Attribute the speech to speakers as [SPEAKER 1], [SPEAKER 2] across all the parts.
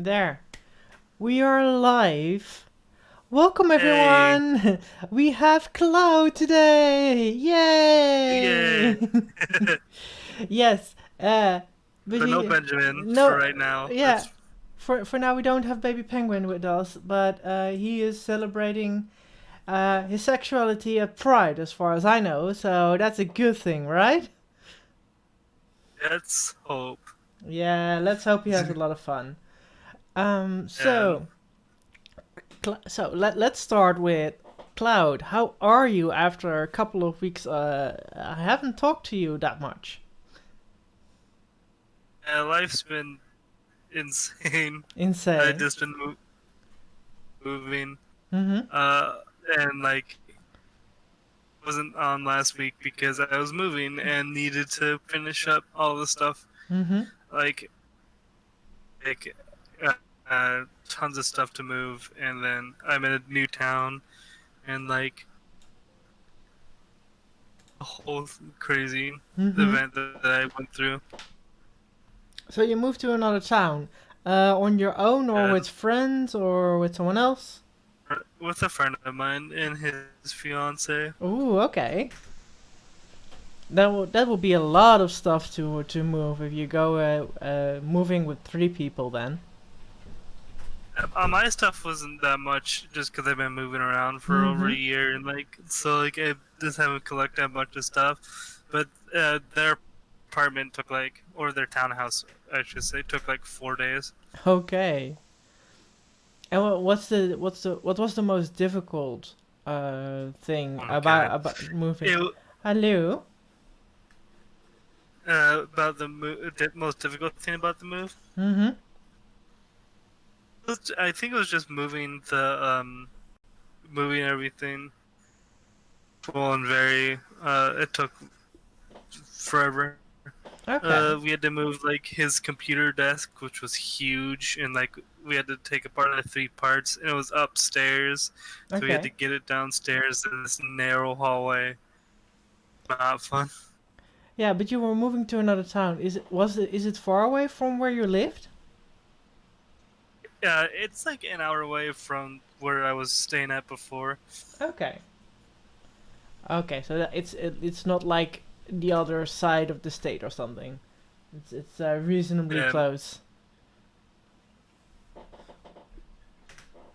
[SPEAKER 1] There. We are live. Welcome
[SPEAKER 2] Hey,
[SPEAKER 1] everyone. We have Cloud today.
[SPEAKER 2] yeah.
[SPEAKER 1] Yay! Yes. But
[SPEAKER 2] But no
[SPEAKER 1] he
[SPEAKER 2] Benjamin for
[SPEAKER 1] no
[SPEAKER 2] right now.
[SPEAKER 1] yeah.
[SPEAKER 2] That's
[SPEAKER 1] For now we don't have baby penguin with us, but he is celebrating his sexuality at Pride as far as I know. So that's a good thing, right?
[SPEAKER 2] that's hope.
[SPEAKER 1] Yeah, let's hope he has a lot of fun. Um
[SPEAKER 2] And
[SPEAKER 1] so let's start with Cloud. How are you after a couple of weeks? I haven't talked to you that much.
[SPEAKER 2] life's been insane. I
[SPEAKER 1] Insane.
[SPEAKER 2] just been moving.
[SPEAKER 1] Mhm.
[SPEAKER 2] Uh, and like wasn't on last week because I was moving and needed to finish up all the stuff.
[SPEAKER 1] Mhm.
[SPEAKER 2] Like like tons of stuff to move, and then I'm in a new town, and like a whole crazy
[SPEAKER 1] Mhm.
[SPEAKER 2] event that I went through.
[SPEAKER 1] So you moved to another town, on your own or
[SPEAKER 2] And
[SPEAKER 1] with friends or with someone else?
[SPEAKER 2] with a friend of mine and his fiance.
[SPEAKER 1] Ooh, okay. That will be a lot of stuff to move if you go moving with three people then.
[SPEAKER 2] My stuff wasn't that much just because I've been moving around for over a
[SPEAKER 1] Mhm.
[SPEAKER 2] year, and like so like I just haven't collected a bunch of stuff. But their apartment took like, or their townhouse, I should say, took like 4 days.
[SPEAKER 1] Okay. And what was the most difficult thing
[SPEAKER 2] Oh my god!
[SPEAKER 1] about moving?
[SPEAKER 2] It
[SPEAKER 1] Hello.
[SPEAKER 2] about the the most difficult thing about the move.
[SPEAKER 1] Mhm.
[SPEAKER 2] I think it was just moving everything. Full and very. It took forever.
[SPEAKER 1] Okay.
[SPEAKER 2] We had to move like his computer desk, which was huge, and like we had to take apart the three parts, and it was upstairs, so we had to
[SPEAKER 1] Okay.
[SPEAKER 2] get it downstairs in this narrow hallway. Not fun.
[SPEAKER 1] Yeah, but you were moving to another town. Is it far away from where you lived?
[SPEAKER 2] Yeah, it's like an hour away from where I was staying at before.
[SPEAKER 1] Okay. Okay, so it's not like the other side of the state or something. It's reasonably
[SPEAKER 2] And
[SPEAKER 1] close.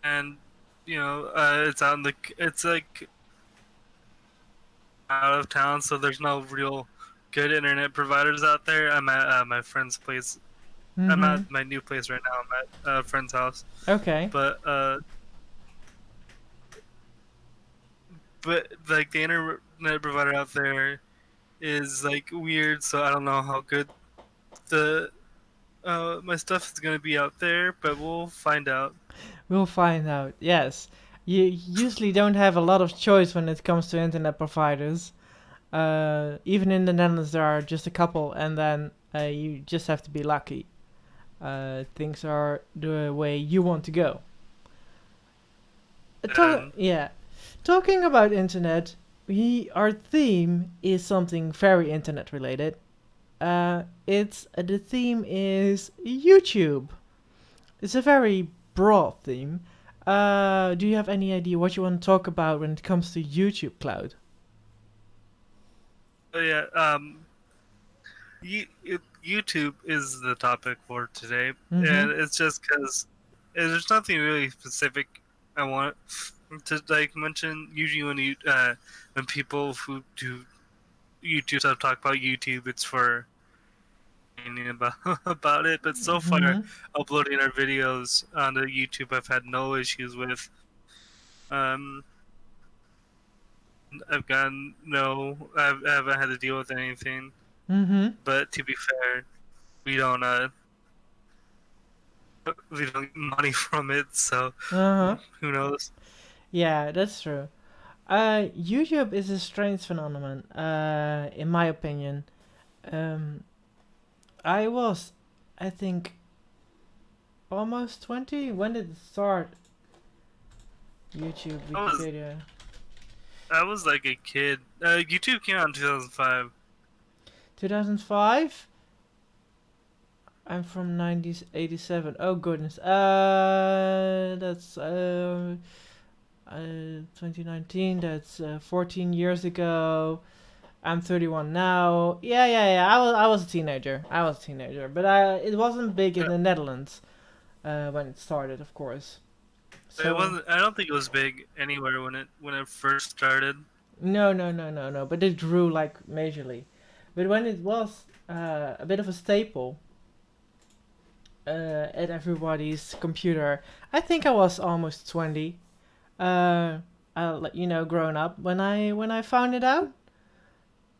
[SPEAKER 2] and it's out in it's like out of town, so there's no real good internet providers out there. I'm at my friend's place. I'm at
[SPEAKER 1] Mhm.
[SPEAKER 2] my new place right now. I'm at a friend's house,
[SPEAKER 1] Okay.
[SPEAKER 2] but like the internet provider out there is like weird, so I don't know how good the my stuff is gonna be out there, but we'll find out.
[SPEAKER 1] We'll find out. Yes. You usually don't have a lot of choice when it comes to internet providers. Even in the Netherlands, there are just a couple, and then you just have to be lucky. Things are the way you want to go.
[SPEAKER 2] And
[SPEAKER 1] Yeah, talking about internet, our theme is something very internet related. It's the theme is YouTube. It's a very broad theme. Do you have any idea what you want to talk about when it comes to YouTube, Cloud?
[SPEAKER 2] yeah, YouTube is the topic for today,
[SPEAKER 1] Mm-hmm.
[SPEAKER 2] and it's just because there's nothing really specific I want to like mention. Usually when people who do YouTube stuff talk about YouTube, it's for complaining about about it. But so far,
[SPEAKER 1] Mm-hmm.
[SPEAKER 2] uploading our videos onto YouTube, I've had no issues with. Um, I haven't had to deal with anything.
[SPEAKER 1] Mm-hmm.
[SPEAKER 2] But to be fair, we don't we don't get money from it, so
[SPEAKER 1] Uh-huh.
[SPEAKER 2] who knows?
[SPEAKER 1] Yeah, that's true. YouTube is a strange phenomenon, in my opinion. Um, I was, I think, almost 20. When did it start? YouTube,
[SPEAKER 2] I was
[SPEAKER 1] Wikipedia.
[SPEAKER 2] I was like a kid. YouTube came out in 2005.
[SPEAKER 1] 2005? I'm from 1987. Oh goodness. That's 2019. That's 14 years ago. I'm 31 now. Yeah. I was a teenager. But it wasn't big in
[SPEAKER 2] Yeah,
[SPEAKER 1] the Netherlands when it started, of course.
[SPEAKER 2] it
[SPEAKER 1] So
[SPEAKER 2] wasn't. I don't think it was big anywhere when it first started.
[SPEAKER 1] no. But it grew like majorly. But when it was a bit of a staple at everybody's computer, I think I was almost 20. Growing up when I found it out.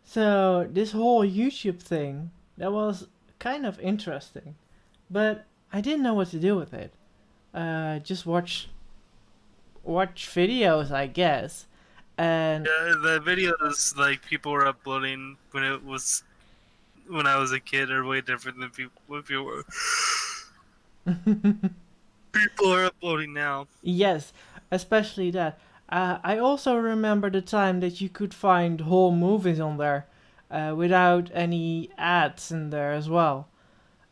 [SPEAKER 1] So this whole YouTube thing that was kind of interesting, but I didn't know what to do with it. Just watch videos, I guess, and
[SPEAKER 2] Yeah, the videos like people were uploading when I was a kid are way different than people are uploading now.
[SPEAKER 1] yes, especially that. I also remember the time that you could find whole movies on there, without any ads in there as well.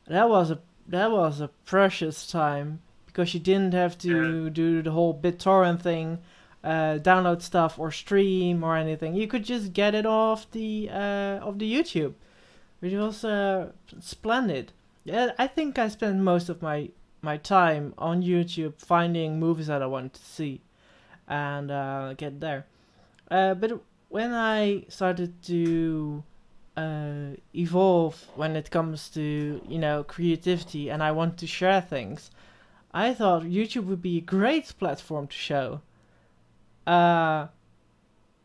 [SPEAKER 1] That was a precious time because you didn't have
[SPEAKER 2] Yeah,
[SPEAKER 1] to do the whole BitTorrent thing, download stuff or stream or anything. You could just get it off the YouTube, which was splendid. Yeah, I think I spent most of my time on YouTube finding movies that I wanted to see and get there. But when I started to evolve when it comes to creativity, and I want to share things, I thought YouTube would be a great platform to show. Uh,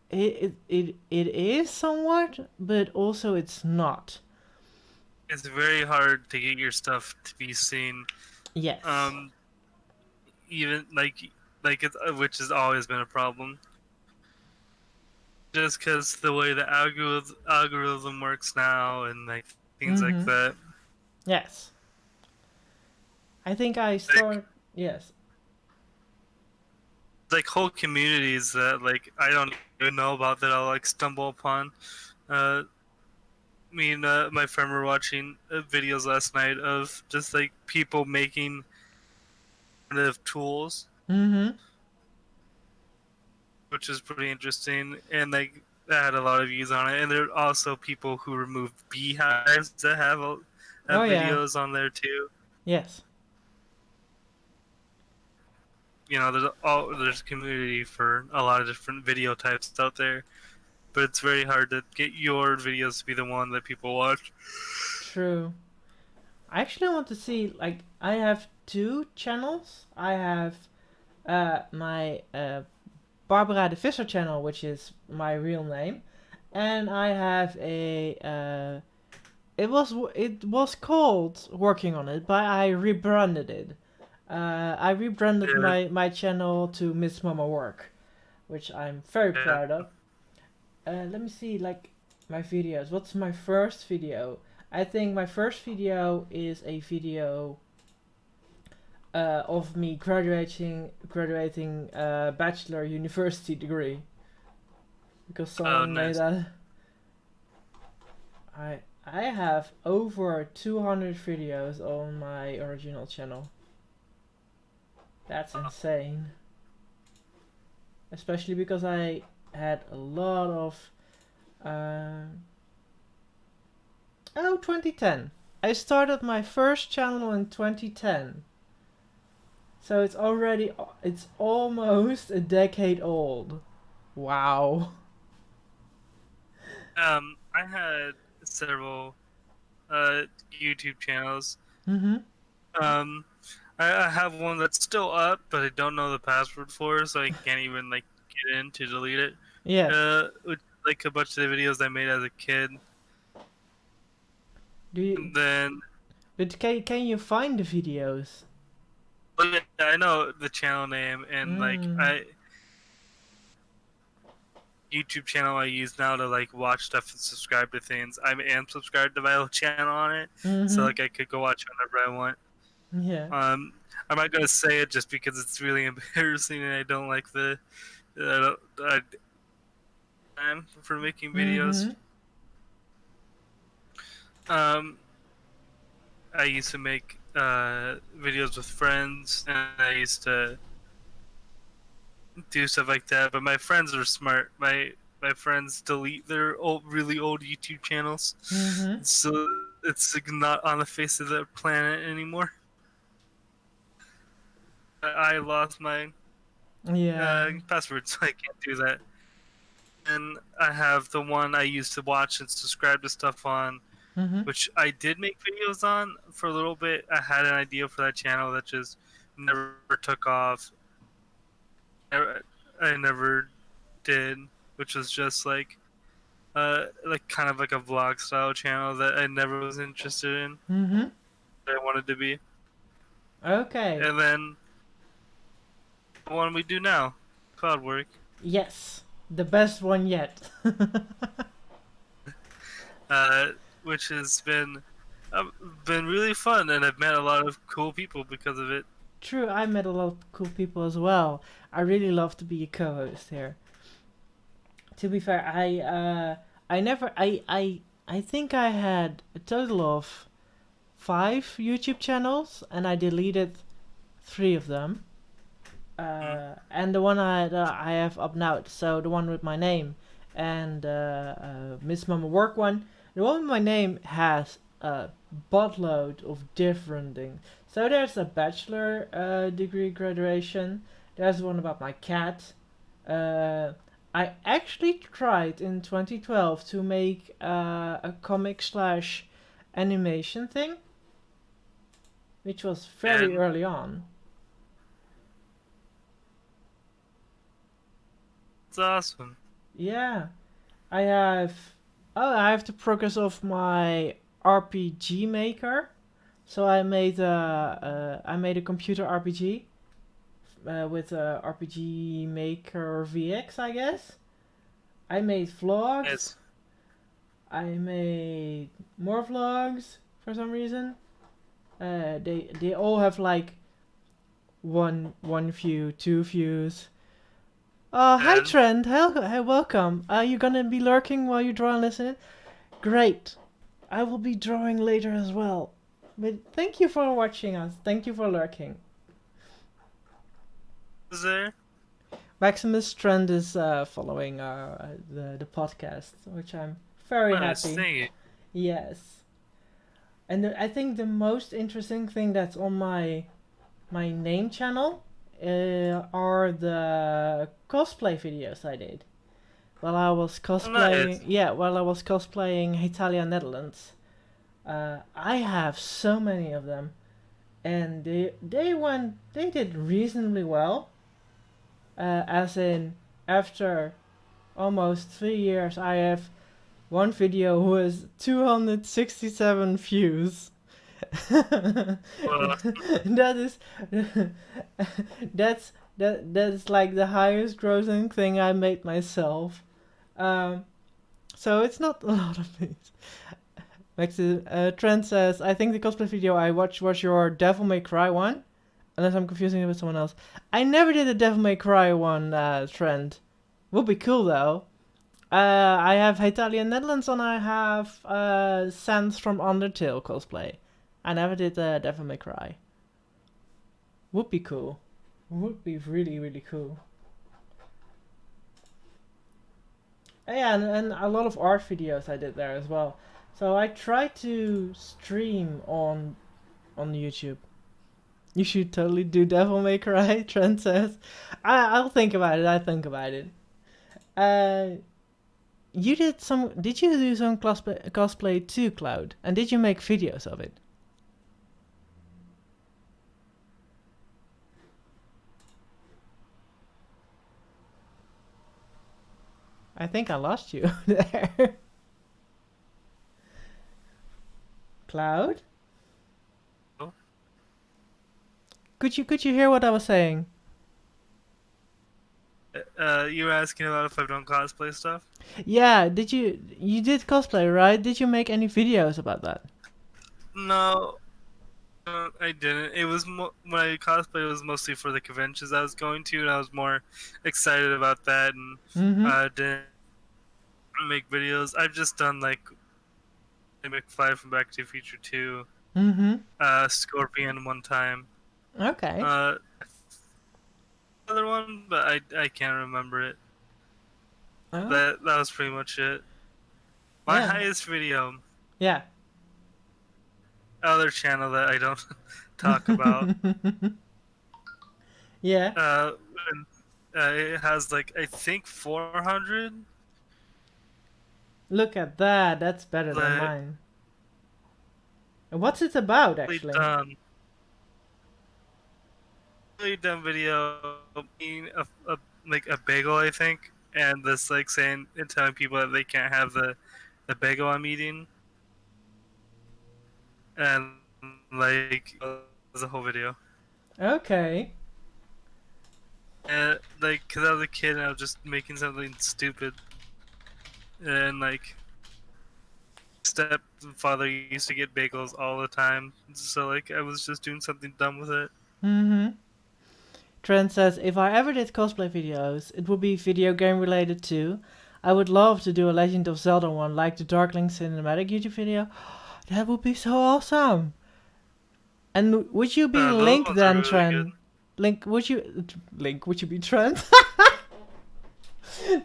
[SPEAKER 1] it is somewhat, but also it's not.
[SPEAKER 2] it's very hard to get your stuff to be seen.
[SPEAKER 1] Yes.
[SPEAKER 2] Um, even like it's which has always been a problem. Just because the way the algorithm works now and like things like
[SPEAKER 1] Mm-hmm.
[SPEAKER 2] that.
[SPEAKER 1] Yes. I think I
[SPEAKER 2] Like
[SPEAKER 1] start. Yes.
[SPEAKER 2] like whole communities that like I don't even know about that I'll like stumble upon. Uh, Me and my friend were watching videos last night of just like people making primitive tools,
[SPEAKER 1] Mm-hmm.
[SPEAKER 2] which is pretty interesting, and like that had a lot of views on it. And there are also people who remove beehives that
[SPEAKER 1] Oh
[SPEAKER 2] have
[SPEAKER 1] yeah.
[SPEAKER 2] videos on there too.
[SPEAKER 1] Yes.
[SPEAKER 2] You know, there's a community for a lot of different video types out there, but it's very hard to get your videos to be the one that people watch.
[SPEAKER 1] True. I actually want to see, like, I have two channels. I have my Barbara de Visser channel, which is my real name, and I have it was called Working on It, but I rebranded it. I rebranded
[SPEAKER 2] Yeah,
[SPEAKER 1] my channel to Miss Mama Work, which I'm very
[SPEAKER 2] yeah.
[SPEAKER 1] proud of. Let me see, like, my videos. What's my first video? I think my first video is a video of me graduating bachelor university degree, because
[SPEAKER 2] Oh,
[SPEAKER 1] someone made
[SPEAKER 2] nice.
[SPEAKER 1] that. I have over 200 videos on my original channel. That's
[SPEAKER 2] Oh,
[SPEAKER 1] insane. Especially because I had a lot of. Uh, 2010. I started my first channel in 2010. So it's almost a decade old. Wow.
[SPEAKER 2] I had several YouTube channels.
[SPEAKER 1] Mm-hmm.
[SPEAKER 2] Um, I have one that's still up, but I don't know the password for, so I can't even like get in to delete it.
[SPEAKER 1] Yes.
[SPEAKER 2] Which, like a bunch of the videos I made as a kid,
[SPEAKER 1] Do you?
[SPEAKER 2] and then
[SPEAKER 1] But can you find the videos?
[SPEAKER 2] well, yeah, I know the channel name and like
[SPEAKER 1] Mm.
[SPEAKER 2] I YouTube channel I use now to like watch stuff and subscribe to things. I am subscribed to my own channel on it, so
[SPEAKER 1] Mm-hmm.
[SPEAKER 2] like I could go watch whenever I want.
[SPEAKER 1] Yeah.
[SPEAKER 2] Um, I'm not gonna say it just because it's really embarrassing and I don't like the time for making videos.
[SPEAKER 1] Mm-hmm.
[SPEAKER 2] Um, I used to make videos with friends, and I used to do stuff like that. But my friends are smart. My friends delete their really old YouTube channels,
[SPEAKER 1] Mm-hmm.
[SPEAKER 2] so it's like not on the face of the planet anymore. I lost my
[SPEAKER 1] Yeah.
[SPEAKER 2] password, so I can't do that. And I have the one I used to watch and subscribe to stuff on,
[SPEAKER 1] Mm-hmm.
[SPEAKER 2] which I did make videos on for a little bit. I had an idea for that channel that just never took off. I, I never did, which was just like kind of like a vlog style channel that I never was interested in.
[SPEAKER 1] Mm-hmm.
[SPEAKER 2] That I wanted to be,
[SPEAKER 1] Okay.
[SPEAKER 2] and then the one we do now, Cloudwork,
[SPEAKER 1] Yes. The best one yet.
[SPEAKER 2] uh, which has been really fun, and I've met a lot of cool people because of it.
[SPEAKER 1] True, I met a lot of cool people as well. I really love to be a co-host here. To be fair, I never I think I had a total of 5 YouTube channels, and I deleted 3 of them.
[SPEAKER 2] Mm.
[SPEAKER 1] And the one I have up now, so the one with my name and Miss Mama Work one. The one with my name has a buttload of different things. So there's a bachelor degree graduation. There's one about my cat. Uh, I actually tried in 2012 to make a comic slash animation thing, which was very
[SPEAKER 2] And
[SPEAKER 1] early on.
[SPEAKER 2] it's awesome.
[SPEAKER 1] Yeah, I have. Oh, I have the progress of my RPG maker. So I made a computer RPG with RPG Maker VX, I guess. I made vlogs.
[SPEAKER 2] It's
[SPEAKER 1] I made more vlogs for some reason. They all have like one view, 2 views. Hi
[SPEAKER 2] and
[SPEAKER 1] Trent. Hey, welcome. Are you gonna be lurking while you draw and listen? Great. I will be drawing later as well. But thank you for watching us. Thank you for lurking.
[SPEAKER 2] is there?
[SPEAKER 1] Maximus Trend is following the podcast, which I'm very
[SPEAKER 2] Nice,
[SPEAKER 1] happy.
[SPEAKER 2] thank you.
[SPEAKER 1] Yes. And I think the most interesting thing that's on my name channel are the cosplay videos I did while I was
[SPEAKER 2] Oh,
[SPEAKER 1] cosplaying.
[SPEAKER 2] nice.
[SPEAKER 1] Yeah, while I was cosplaying Italia Netherlands. I have so many of them, and they did reasonably well. As in, after almost 3 years, I have one video with 267 views.
[SPEAKER 2] Well,
[SPEAKER 1] That is that's like the highest grossing thing I made myself. Um, so it's not a lot of things. Trent says, I think the cosplay video I watched was your Devil May Cry one. Unless I'm confusing it with someone else. I never did a Devil May Cry one, Trent. Would be cool though. I have Italian Netherlands and I have Sans from Undertale cosplay. I never did Devil May Cry. Would be cool. Would be really, really cool. Yeah, and a lot of art videos I did there as well. So I try to stream on YouTube. You should totally do Devil May Cry, Trent says. I'll think about it, I'll think about it. You did some... Did you do some cosplay too, Cloud? And did you make videos of it? I think I lost you there. Cloud?
[SPEAKER 2] oh,
[SPEAKER 1] Could you hear what I was saying?
[SPEAKER 2] you were asking about if I've done cosplay stuff?
[SPEAKER 1] Yeah, you did cosplay, right? Did you make any videos about that?
[SPEAKER 2] No, I didn't. It was my cosplay was mostly for the conventions I was going to, and I was more excited about that, and
[SPEAKER 1] Mm-hmm.
[SPEAKER 2] didn't make videos. I've just done like McFly from Back to the Future 2.
[SPEAKER 1] Mm-hmm.
[SPEAKER 2] Scorpion one time.
[SPEAKER 1] Okay.
[SPEAKER 2] Uh, Other one, but I can't remember it.
[SPEAKER 1] Oh,
[SPEAKER 2] That was pretty much it. My
[SPEAKER 1] yeah.
[SPEAKER 2] highest video,
[SPEAKER 1] Yeah.
[SPEAKER 2] other channel that I don't talk about.
[SPEAKER 1] Yeah.
[SPEAKER 2] Uh, and, it has like I think 400.
[SPEAKER 1] Look at that. That's better than
[SPEAKER 2] Like,
[SPEAKER 1] mine. And what's it about,
[SPEAKER 2] really
[SPEAKER 1] actually?
[SPEAKER 2] dumb, really dumb video. Eating a like a bagel, I think, and this like saying and telling people that they can't have the bagel I'm eating, and like was a whole video.
[SPEAKER 1] Okay.
[SPEAKER 2] And like, cause I was a kid and I was just making something stupid, and like stepfather used to get bagels all the time, so like I was just doing something dumb with it.
[SPEAKER 1] Mm-hmm. Trent says, if I ever did cosplay videos, it would be video game related too. I would love to do a Legend of Zelda one, like the Darkling cinematic YouTube video. That would be so awesome. And would you be
[SPEAKER 2] Those
[SPEAKER 1] Link
[SPEAKER 2] ones are
[SPEAKER 1] then,
[SPEAKER 2] really good.
[SPEAKER 1] Trent? Link, would you be Trent?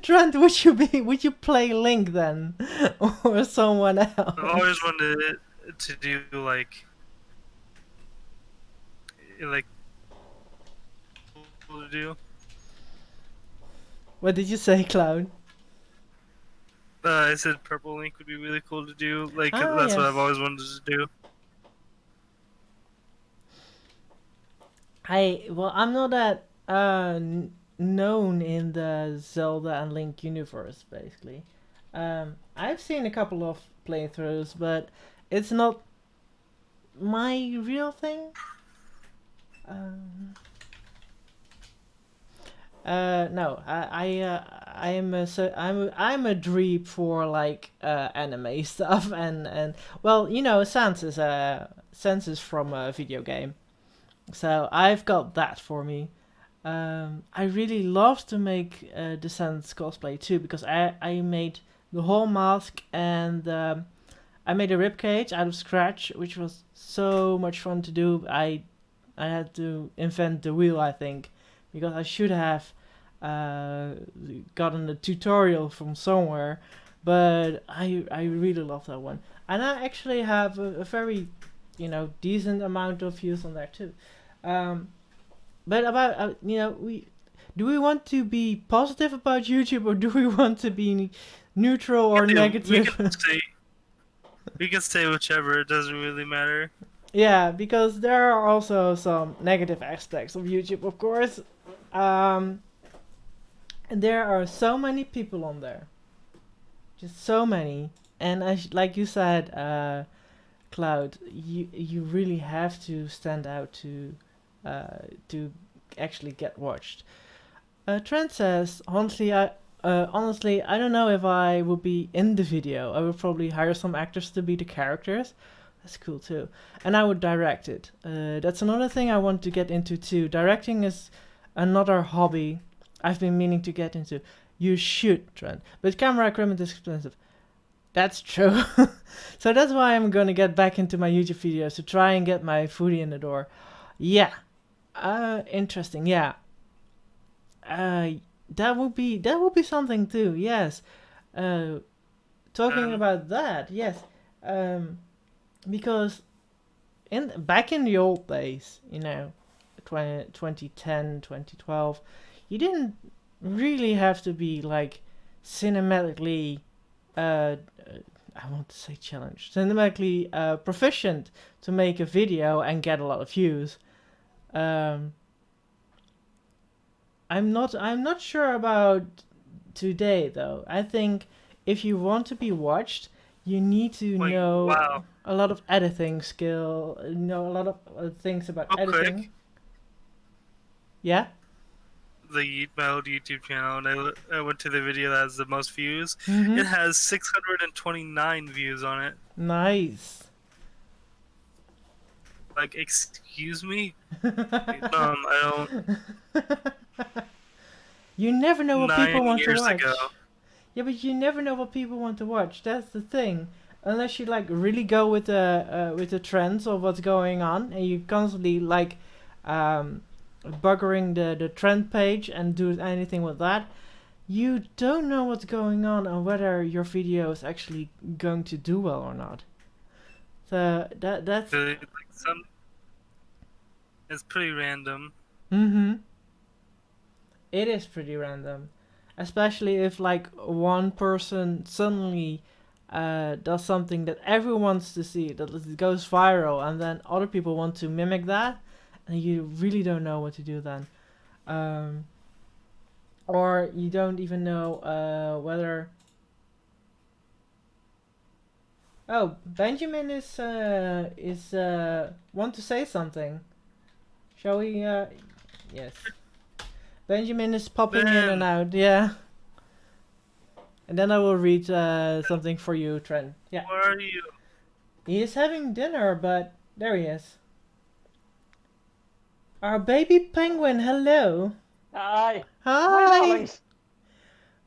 [SPEAKER 1] Trent, would you play Link then? Or someone
[SPEAKER 2] I've
[SPEAKER 1] else?
[SPEAKER 2] always wanted to do like cool to do.
[SPEAKER 1] What did you say, Cloud?
[SPEAKER 2] I said Purple Link would be really cool to do. Like
[SPEAKER 1] Ah,
[SPEAKER 2] that's what I've
[SPEAKER 1] yes.
[SPEAKER 2] always wanted to do.
[SPEAKER 1] I'm not that known in the Zelda and Link universe, basically. I've seen a couple of playthroughs, but it's not my real thing. Um, no, I am I'm a dweeb for like anime stuff and well, Sans is from a video game, so I've got that for me. I really love to make the Sans cosplay too because I made the whole mask and I made a ribcage out of scratch, which was so much fun to do. I had to invent the wheel, I think, because I should have uh, gotten a tutorial from somewhere. But I really love that one, and I actually have a very, decent amount of views on there too. Um, but about we do we want to be positive about YouTube or do we want to be neutral or
[SPEAKER 2] We
[SPEAKER 1] negative?
[SPEAKER 2] can say whichever. It doesn't really matter.
[SPEAKER 1] Yeah, because there are also some negative aspects of YouTube, of course. Um, and there are so many people on there, just so many. And like you said, Cloud, you really have to stand out to actually get watched. Trent says, honestly, I don't know if I would be in the video. I would probably hire some actors to be the characters. That's cool too. And I would direct it. That's another thing I want to get into too. Directing is another hobby I've been meaning to get into. You should, Trent. But camera equipment is expensive. That's true. So that's why I'm gonna get back into my YouTube videos to try and get my foodie in the door. Yeah. Interesting. Yeah. Uh, that would be something too. Yes. Uh, talking
[SPEAKER 2] Um,
[SPEAKER 1] about that. Yes. Um, because back in the old days, 2010, 2012, you didn't really have to be like cinematically I want to say challenged, cinematically proficient to make a video and get a lot of views. Um, I'm not sure about today though. I think if you want to be watched, you need to
[SPEAKER 2] like
[SPEAKER 1] know
[SPEAKER 2] wow,
[SPEAKER 1] a lot of editing skill, know a lot of things about
[SPEAKER 2] real
[SPEAKER 1] editing.
[SPEAKER 2] quick.
[SPEAKER 1] Yeah.
[SPEAKER 2] My old YouTube channel, and I went to the video that has the most views. It
[SPEAKER 1] Mhm.
[SPEAKER 2] has 629 views on it.
[SPEAKER 1] Nice.
[SPEAKER 2] Like, excuse me? I don't.
[SPEAKER 1] You never know what people
[SPEAKER 2] Nine
[SPEAKER 1] want to
[SPEAKER 2] years ago.
[SPEAKER 1] watch. Yeah, but you never know what people want to watch. That's the thing. unless you like really go with the trends of what's going on, and you constantly like um, buggering the trend page and do anything with that, you don't know what's going on and whether your video is actually going to do well or not. So that's
[SPEAKER 2] Like some, it's pretty random.
[SPEAKER 1] mm-hmm. It is pretty random, especially if like one person suddenly does something that everyone wants to see, that it goes viral, and then other people want to mimic that, and you really don't know what to do then. Um, or you don't even know whether. Oh, Benjamin is want to say something. Shall we? Yes. Benjamin is popping in and
[SPEAKER 2] Ben,
[SPEAKER 1] out. Yeah. And then I will read something for you, Trent. Yeah.
[SPEAKER 2] where are you?
[SPEAKER 1] He is having dinner, but there he is. Our baby penguin, hello.
[SPEAKER 3] Hi, my
[SPEAKER 1] Hi.
[SPEAKER 3] darlings.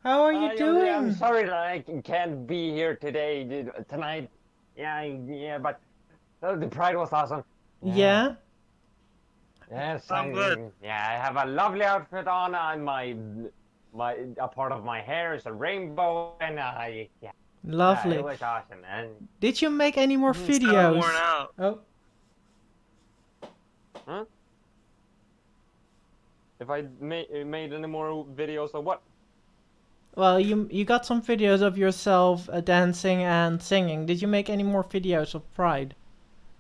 [SPEAKER 1] How are you
[SPEAKER 3] I'm
[SPEAKER 1] doing?
[SPEAKER 3] sorry that I can't be here tonight. Yeah, but the Pride was awesome. Yeah.
[SPEAKER 1] Yeah.
[SPEAKER 3] Yes,
[SPEAKER 2] I'm good.
[SPEAKER 3] I have a lovely outfit on. My a part of my hair is a rainbow, and it
[SPEAKER 1] Lovely.
[SPEAKER 3] was awesome. And
[SPEAKER 1] Did you make any more
[SPEAKER 3] Mhm.
[SPEAKER 2] It's kind of worn
[SPEAKER 1] videos?
[SPEAKER 2] out.
[SPEAKER 1] Oh,
[SPEAKER 3] huh? If I made any more videos of what?
[SPEAKER 1] well, you got some videos of yourself dancing and singing. Did you make any more videos of Pride?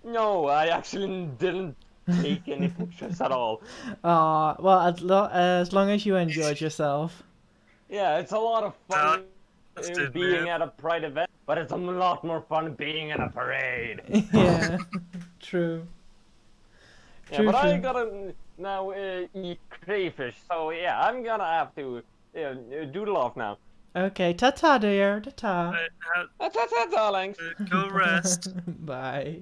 [SPEAKER 3] No, I actually didn't take any pictures at all.
[SPEAKER 1] Well, as long as you enjoyed yourself.
[SPEAKER 3] Yeah, it's a lot of fun
[SPEAKER 2] Exhausted,
[SPEAKER 3] being
[SPEAKER 2] man.
[SPEAKER 3] at a Pride event, but it's a lot more fun being in a parade.
[SPEAKER 1] Yeah, true.
[SPEAKER 3] Yeah,
[SPEAKER 1] True,
[SPEAKER 3] but I
[SPEAKER 1] true.
[SPEAKER 3] gotta now eat crayfish, so yeah, I'm gonna have to doodle off now.
[SPEAKER 1] Okay, ta-ta dear, ta-ta.
[SPEAKER 3] That's it, darlings.
[SPEAKER 2] Go rest.
[SPEAKER 1] Bye.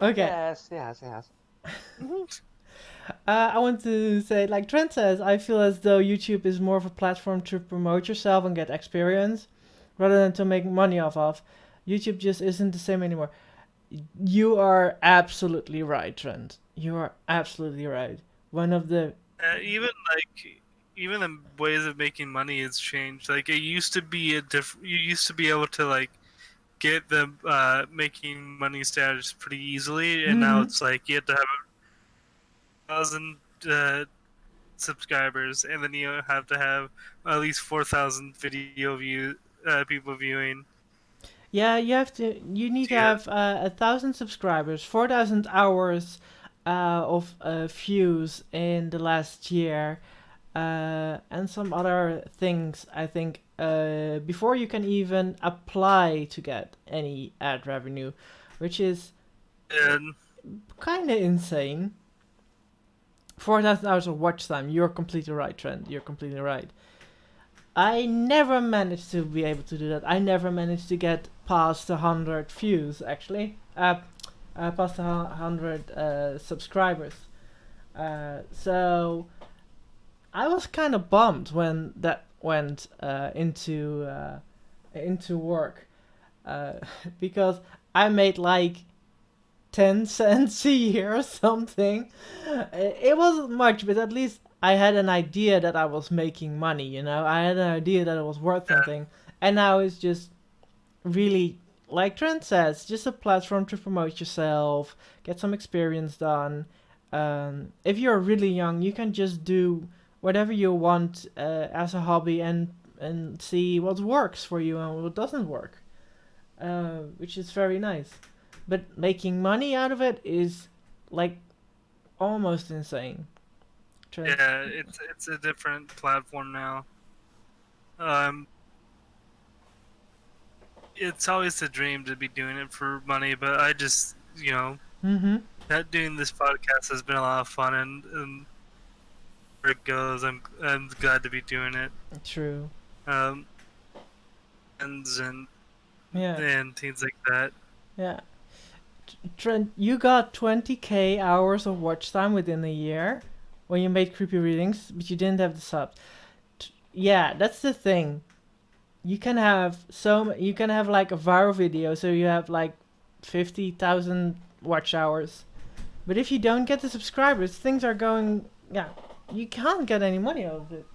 [SPEAKER 1] Okay,
[SPEAKER 3] Yes. Mhm.
[SPEAKER 1] I want to say, like Trent says, I feel as though YouTube is more of a platform to promote yourself and get experience, rather than to make money off of. YouTube just isn't the same anymore. You are absolutely right, Trent. You are absolutely right. One of the
[SPEAKER 2] Even the ways of making money has changed. Like it used to be a different. You used to be able to like get the making money status pretty easily, and now
[SPEAKER 1] mm-hmm.
[SPEAKER 2] it's like you have to have 1,000 subscribers, and then you have to have at least 4,000 video people viewing.
[SPEAKER 1] Yeah, you have to. You need to
[SPEAKER 2] Yeah,
[SPEAKER 1] have 1,000 subscribers, 4,000 hours of views in the last year, and some other things. I think before you can even apply to get any ad revenue, which is
[SPEAKER 2] and
[SPEAKER 1] kind of insane. 4,000 hours of watch time. You're completely right, Trent. You're completely right. I never managed to be able to do that. I never managed to get past 100 views, actually. Past 100 subscribers. So I was kind of bummed when that went into work, uh, because I made like 10 cents a year or something. It wasn't much, but at least I had an idea that I was making money, you know? I had an idea that it was worth something. And now it's just really, like Trent says, just a platform to promote yourself, get some experience done. If you're really young, you can just do whatever you want as a hobby and see what works for you and what doesn't work, which is very nice. But making money out of it is like almost insane. Trent.
[SPEAKER 2] yeah, it's a different platform now. Um, it's always a dream to be doing it for money, but I just
[SPEAKER 1] Mm-hmm.
[SPEAKER 2] that doing this podcast has been a lot of fun, and where it goes, I'm glad to be doing it.
[SPEAKER 1] True.
[SPEAKER 2] Um, and
[SPEAKER 1] Yeah.
[SPEAKER 2] and things like that.
[SPEAKER 1] Yeah. Trent, you got 20k hours of watch time within a year when you made creepy readings, but you didn't have the subs. Yeah, that's the thing. you can have you can have like a viral video, so you have like 50,000 watch hours. But if you don't get the subscribers, things are going, yeah, you can't get any money out of it.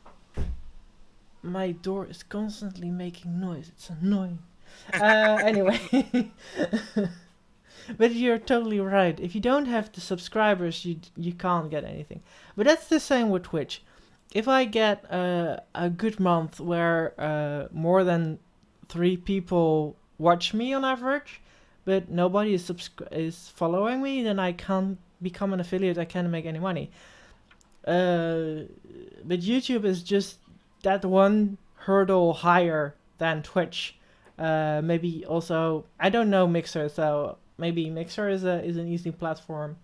[SPEAKER 1] My door is constantly making noise. It's annoying. Anyway. But you're totally right. If you don't have the subscribers, you can't get anything. But that's the same with Twitch. If I get a good month where more than 3 people watch me on average, but nobody is following me, then I can't become an affiliate. I can't make any money. But YouTube is just that one hurdle higher than Twitch. Maybe also, I don't know Mixer, so maybe Mixer is an easy platform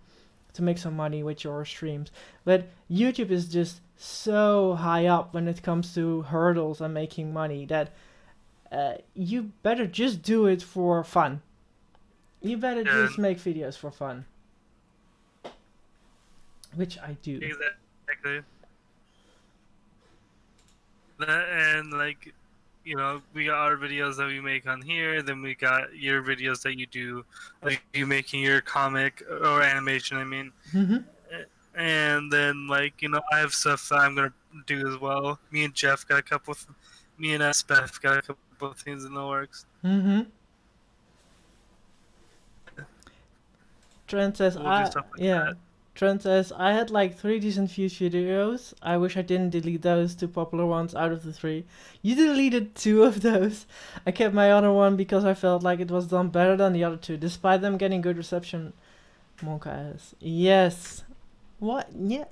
[SPEAKER 1] to make some money with your streams. But YouTube is just so high up when it comes to hurdles and making money that you better just do it for fun. You better just make videos for fun. Which I do.
[SPEAKER 2] Exactly. And like, you know, we got our videos that we make on here, then we got your videos that you do, like you making your comic or animation, I mean.
[SPEAKER 1] Mm-hmm.
[SPEAKER 2] And then, like, you know, I have stuff that I'm gonna do as well. Me and Jeff got a couple of, me and Beth got a couple of things in the works.
[SPEAKER 1] Mm-hmm. Trent says,
[SPEAKER 2] We'll do
[SPEAKER 1] yeah. Trent says, I had like 3 decent views videos. I wish I didn't delete those 2 popular ones out of the 3. You deleted 2 of those. I kept my other one because I felt like it was done better than the other 2, despite them getting good reception. Monka asks, yes. What? Yeah.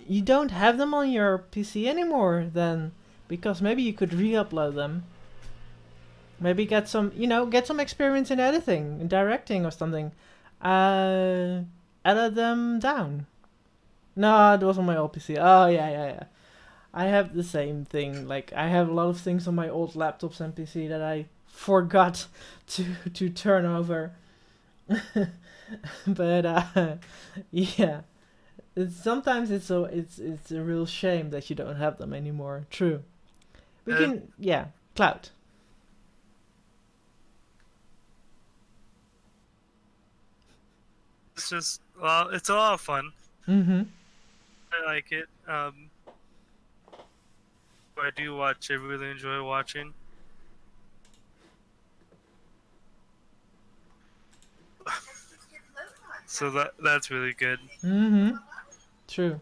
[SPEAKER 1] You don't have them on your PC anymore then, because maybe you could re-upload them. Maybe get some, get some experience in editing, in directing or something. Edit them down. No, it was on my old PC. Oh, yeah. I have the same thing. Like, I have a lot of things on my old laptops and PC that I forgot to turn over. But, yeah. Sometimes it's a real shame that you don't have them anymore. True. We can, yeah, Cloud.
[SPEAKER 2] It's just, well, it's a lot of fun.
[SPEAKER 1] Mm-hmm.
[SPEAKER 2] I like it. I do watch. I really enjoy watching. So that's really good.
[SPEAKER 1] Mm-hmm. True.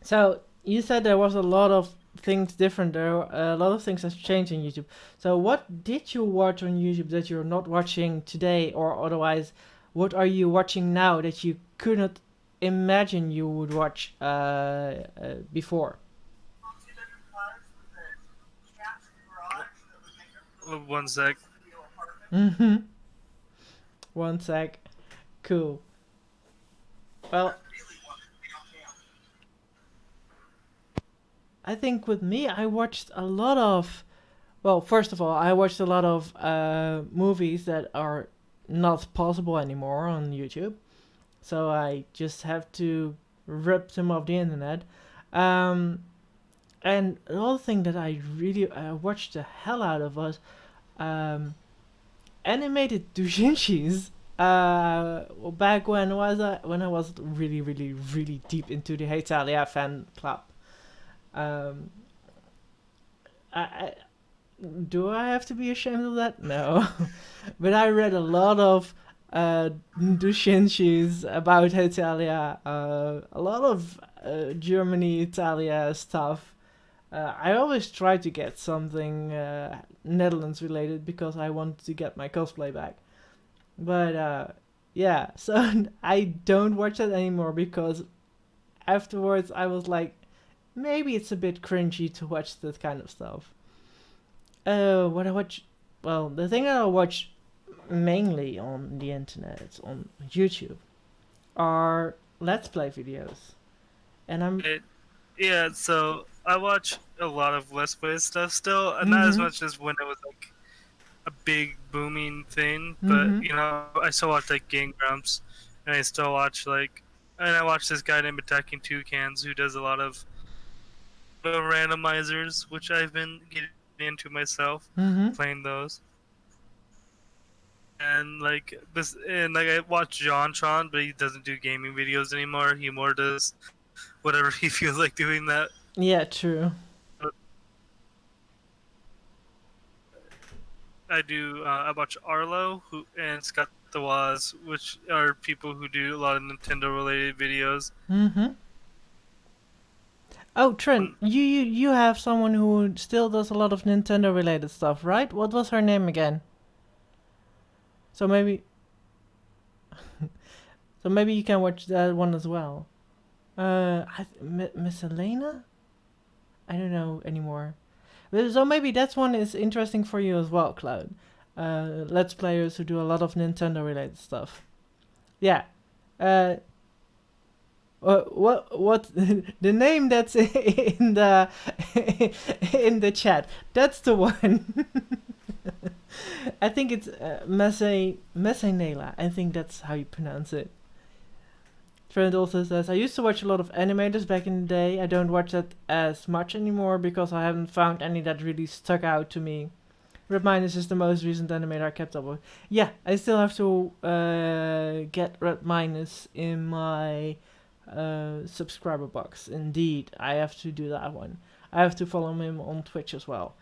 [SPEAKER 1] So you said there was a lot of things different. There are a lot of things has changed in YouTube. So what did you watch on YouTube that you're not watching today, or otherwise, what are you watching now that you could not imagine you would watch before?
[SPEAKER 2] One sec.
[SPEAKER 1] Mm-hmm. One sec. Cool. Well, I think with me, I watched a lot of. Well, first of all, I watched a lot of movies that are not possible anymore on YouTube, so I just have to rip them off the internet. And another thing that I really watched the hell out of was animated doujinshis. Back when I was really really really deep into the Hetalia fan club. Um, I do I have to be ashamed of that? No, but I read a lot of doujinshis about Hetalia, a lot of Germany, Italia stuff. I always try to get something Netherlands related because I want to get my cosplay back. But yeah, so I don't watch that anymore because afterwards I was like, maybe it's a bit cringy to watch that kind of stuff. What I watch, well, the thing that I watch mainly on the internet, on YouTube, are Let's Play videos. And
[SPEAKER 2] Yeah, so I watch a lot of Let's Play stuff still, not as much as when it was like a big booming thing, but you know, I still watch like Game Grumps, and I still watch and I watch this guy named Attacking Toucans who does a lot of randomizers, which I've been getting into myself
[SPEAKER 1] Mm-hmm.
[SPEAKER 2] playing those. And I watch John, but he doesn't do gaming videos anymore. He more does whatever he feels like doing that.
[SPEAKER 1] Yeah, true.
[SPEAKER 2] I watch Arlo and Scott the Woz, which are people who do a lot of Nintendo related videos.
[SPEAKER 1] Mm-hmm. Oh, Trent,
[SPEAKER 2] Um,
[SPEAKER 1] you have someone who still does a lot of Nintendo related stuff, right? What was her name again? So maybe you can watch that one as well. Miss Elena? I don't know anymore. So maybe that one is interesting for you as well, Cloud. Let's players who do a lot of Nintendo related stuff. Yeah. Uh, what the name that's in the in the chat? That's the one. I think it's Messenela. I think that's how you pronounce it. Trent also says, I used to watch a lot of animators back in the day. I don't watch that as much anymore because I haven't found any that really stuck out to me. Red Minus is the most recent animator I kept up with. Yeah, I still have to get Red Minus in my subscriber box. Indeed, I have to do that one. I have to follow him on Twitch as well.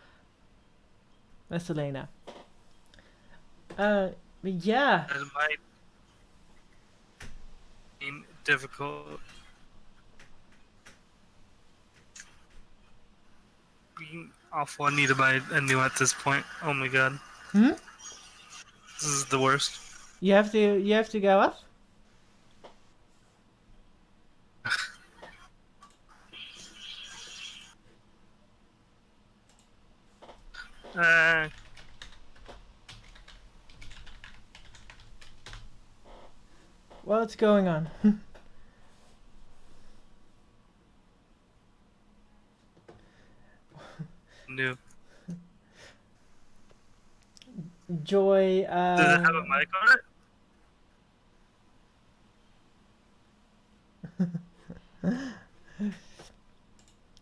[SPEAKER 1] That's Elena. But yeah.
[SPEAKER 2] It might be difficult. Being awful. I need to buy a new at this point. Oh my god.
[SPEAKER 1] Hmm?
[SPEAKER 2] This is the worst.
[SPEAKER 1] You have to go up?
[SPEAKER 2] Uh,
[SPEAKER 1] What's going on?
[SPEAKER 2] new.
[SPEAKER 1] Joy,
[SPEAKER 2] Does it have a mic on it?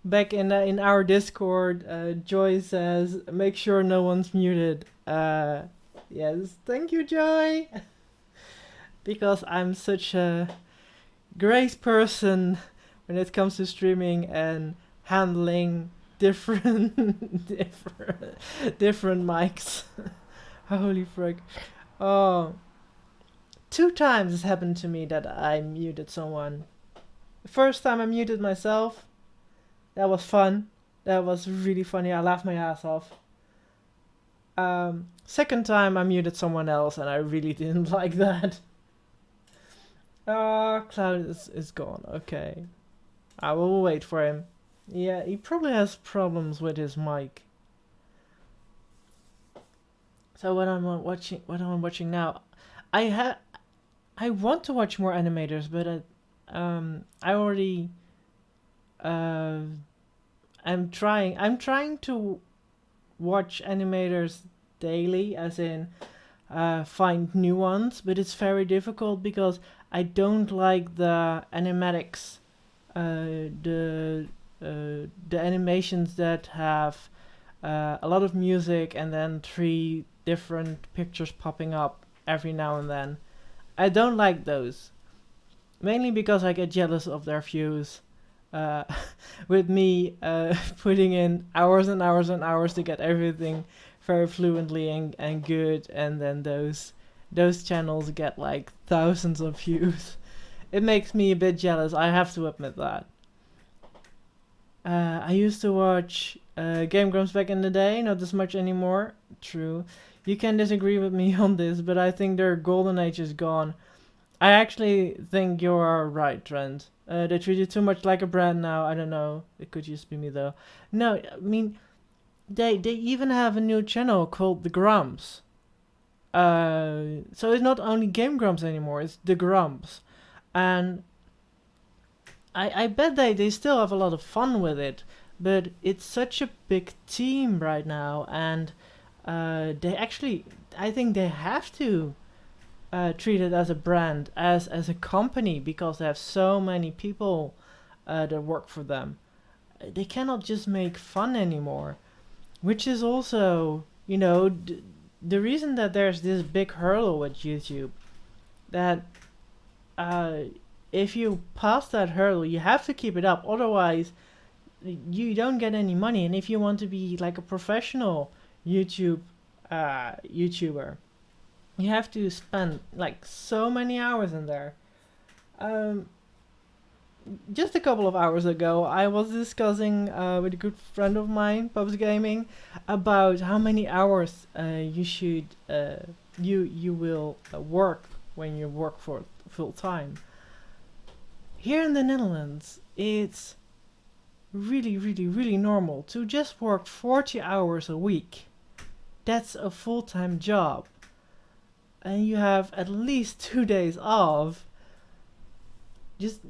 [SPEAKER 1] back in our Discord, Joy says, make sure no one's muted. Yes, thank you, Joy. Because I'm such a great person when it comes to streaming and handling different different mics. Holy frick. Oh, 2 times it's happened to me that I muted someone. The first time I muted myself. That was fun. That was really funny. I laughed my ass off. Second time I muted someone else and I really didn't like that. Cloud is gone. Okay. I will wait for him. Yeah, he probably has problems with his mic. So what I'm watching now, I want to watch more animators, but I already I'm trying to watch animators daily, as in find new ones, but it's very difficult because I don't like the animatics, the animations that have a lot of music and then 3 different pictures popping up every now and then. I don't like those, mainly because I get jealous of their views. With me putting in hours and hours and hours to get everything very fluently and good, and then those channels get like thousands of views. It makes me a bit jealous, I have to admit that. I used to watch Game Grumps back in the day, not as much anymore. True. You can disagree with me on this, but I think their golden age is gone. I actually think you are right, Trent. They treat you too much like a brand now. I don't know. It could just be me though. No, I mean, they even have a new channel called The Grumps. So it's not only Game Grumps anymore. It's The Grumps, and I bet they still have a lot of fun with it. But it's such a big team right now, and they actually, I think they have to treat it as a brand, as a company, because they have so many people that work for them. They cannot just make fun anymore. which is also, you know, the reason that there's this big hurdle with YouTube, that uh, if you pass that hurdle, you have to keep it up. Otherwise, you don't get any money. And if you want to be like a professional YouTuber, you have to spend like so many hours in there. Um, just a couple of hours ago, I was discussing with a good friend of mine, Pubs Gaming, about how many hours you will work when you work for full time. Here in the Netherlands, it's really, really, really normal to just work 40 hours a week. That's a full-time job. And you have at least 2 days off. Just,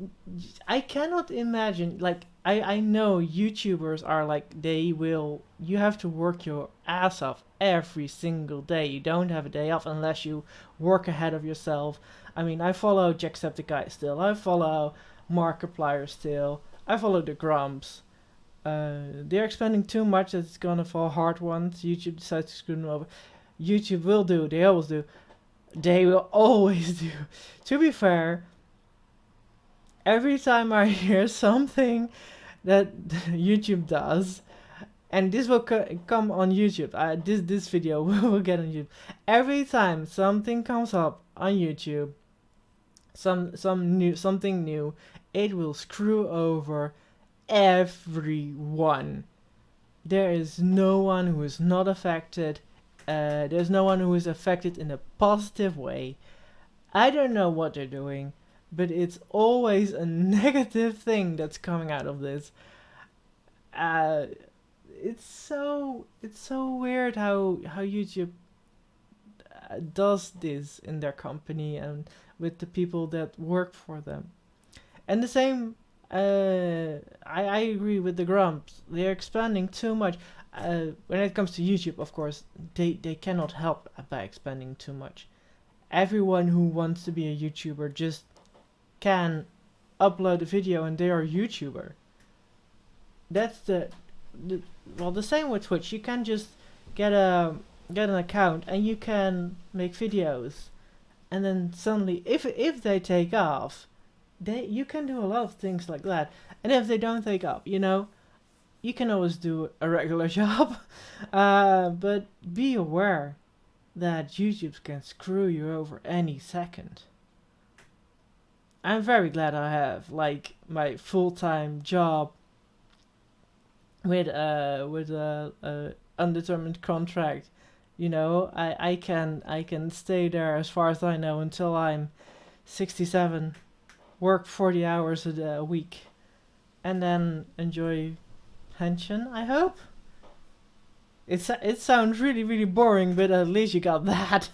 [SPEAKER 1] I cannot imagine, like, I know YouTubers are like, you have to work your ass off every single day. You don't have a day off unless you work ahead of yourself. I mean, I follow Jacksepticeye still. I follow Markiplier still. I follow the Grumps. They're expanding too much that it's gonna fall hard once YouTube decides to screw them over. YouTube will do, they always do. They will always do. To be fair, every time I hear something that YouTube does, and this will come on YouTube, this video will get on YouTube. Every time something comes up on YouTube, something new, it will screw over everyone. There is no one who is not affected. There's no one who is affected in a positive way. I don't know what they're doing, but it's always a negative thing that's coming out of this. It's so weird how YouTube does this in their company and with the people that work for them. And the same, I agree with the Grumps. They're expanding too much. When it comes to YouTube, of course, they cannot help by expanding too much. Everyone who wants to be a YouTuber just can upload a video and they are a YouTuber. That's the same with Twitch. You can just get an account and you can make videos, and then suddenly, if they take off, you can do a lot of things like that. And if they don't take off, you can always do a regular job. But be aware that YouTube can screw you over any second. I'm very glad I have like my full-time job with a undetermined contract. I can stay there as far as I know until I'm 67, work 40 hours a week, and then enjoy pension, I hope. It sounds really, really boring, but at least you got that.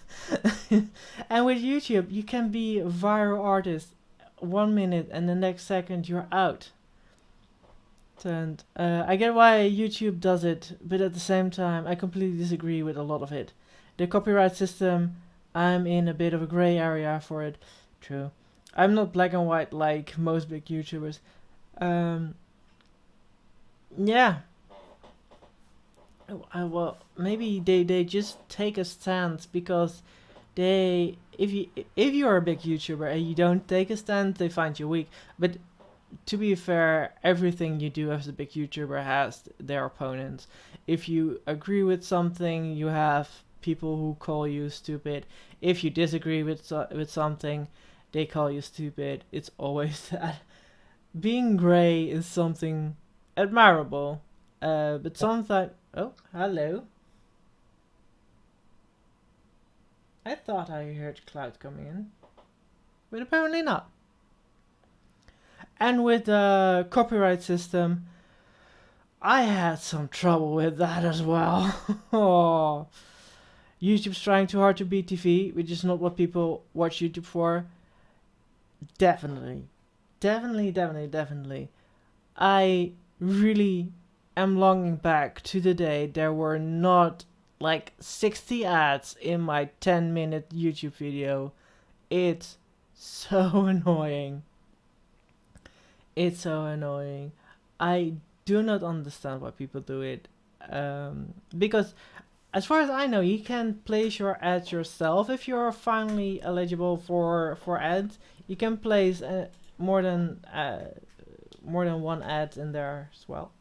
[SPEAKER 1] And with YouTube, you can be a viral artist 1 minute and the next second you're out. And I get why YouTube does it, but at the same time, I completely disagree with a lot of it. The copyright system, I'm in a bit of a gray area for it. True. I'm not black and white like most big YouTubers. Yeah. Well, maybe they just take a stance because if you are a big YouTuber and you don't take a stand, they find you weak. But to be fair, everything you do as a big YouTuber has their opponents. If you agree with something, you have people who call you stupid. If you disagree with something, they call you stupid. It's always that. Being gray is something admirable, but sometimes... Oh, hello. I thought I heard Cloud coming in, but apparently not. And with the copyright system, I had some trouble with that as well. Oh. YouTube's trying too hard to beat TV, which is not what people watch YouTube for. Definitely. I really am longing back to the day there were not like 60 ads in my 10-minute YouTube video. It's so annoying. I do not understand why people do it. Because as far as I know, you can place your ads yourself if you're finally eligible for ads. You can place more than one ad in there as well.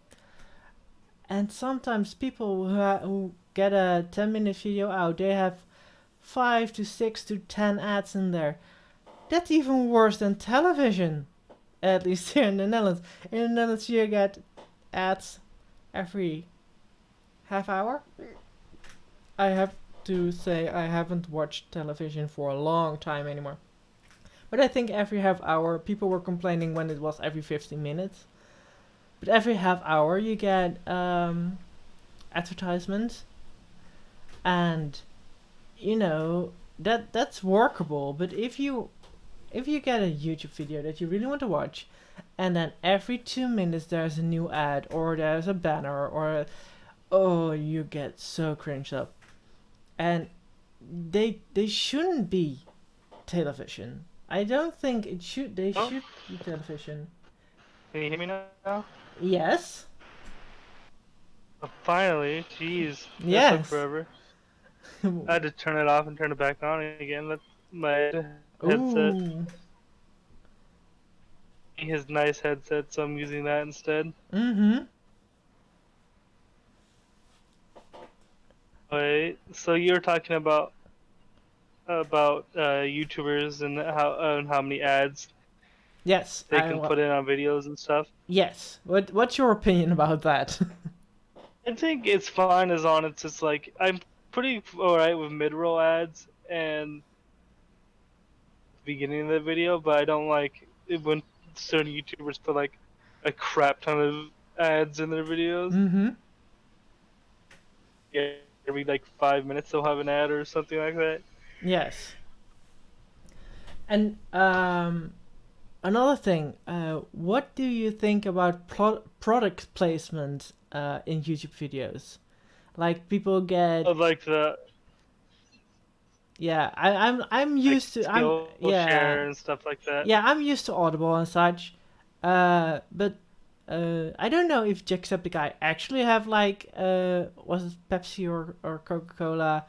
[SPEAKER 1] And sometimes people who get a 10-minute video out, they have 5 to 6 to 10 ads in there. That's even worse than television, at least here in the Netherlands. In the Netherlands, you get ads every half hour. I have to say I haven't watched television for a long time anymore. But I think every half hour, people were complaining when it was every 15 minutes. But every half hour you get advertisements, and that's workable. But if you get a YouTube video that you really want to watch, and then every 2 minutes there's a new ad or there's a banner oh, you get so cringed up. And they shouldn't be television. I don't think it should. They should be television.
[SPEAKER 2] Can you hear me now?
[SPEAKER 1] Yes.
[SPEAKER 2] Oh, finally, jeez. That
[SPEAKER 1] Yes.
[SPEAKER 2] took forever. I had to turn it off and turn it back on again. That's my headset.
[SPEAKER 1] Ooh.
[SPEAKER 2] His nice headset, so I'm using that instead.
[SPEAKER 1] Mm-hmm.
[SPEAKER 2] Wait, so you're talking about YouTubers and how many ads
[SPEAKER 1] Yes.
[SPEAKER 2] they can put in on videos and stuff.
[SPEAKER 1] Yes. What's your opinion about that?
[SPEAKER 2] I think it's fine as long as it's just like I'm pretty alright with mid-roll ads and the beginning of the video, but I don't like it when certain YouTubers put like a crap ton of ads in their videos.
[SPEAKER 1] Mm-hmm.
[SPEAKER 2] Yeah, every like 5 minutes they'll have an ad or something like that.
[SPEAKER 1] Yes. And another thing, what do you think about product placement in YouTube videos? Like people get
[SPEAKER 2] Like the
[SPEAKER 1] yeah, I'm used to
[SPEAKER 2] share and stuff like that.
[SPEAKER 1] Yeah, I'm used to Audible and such. But I don't know if Jacksepticeye actually have like was it Pepsi or Coca-Cola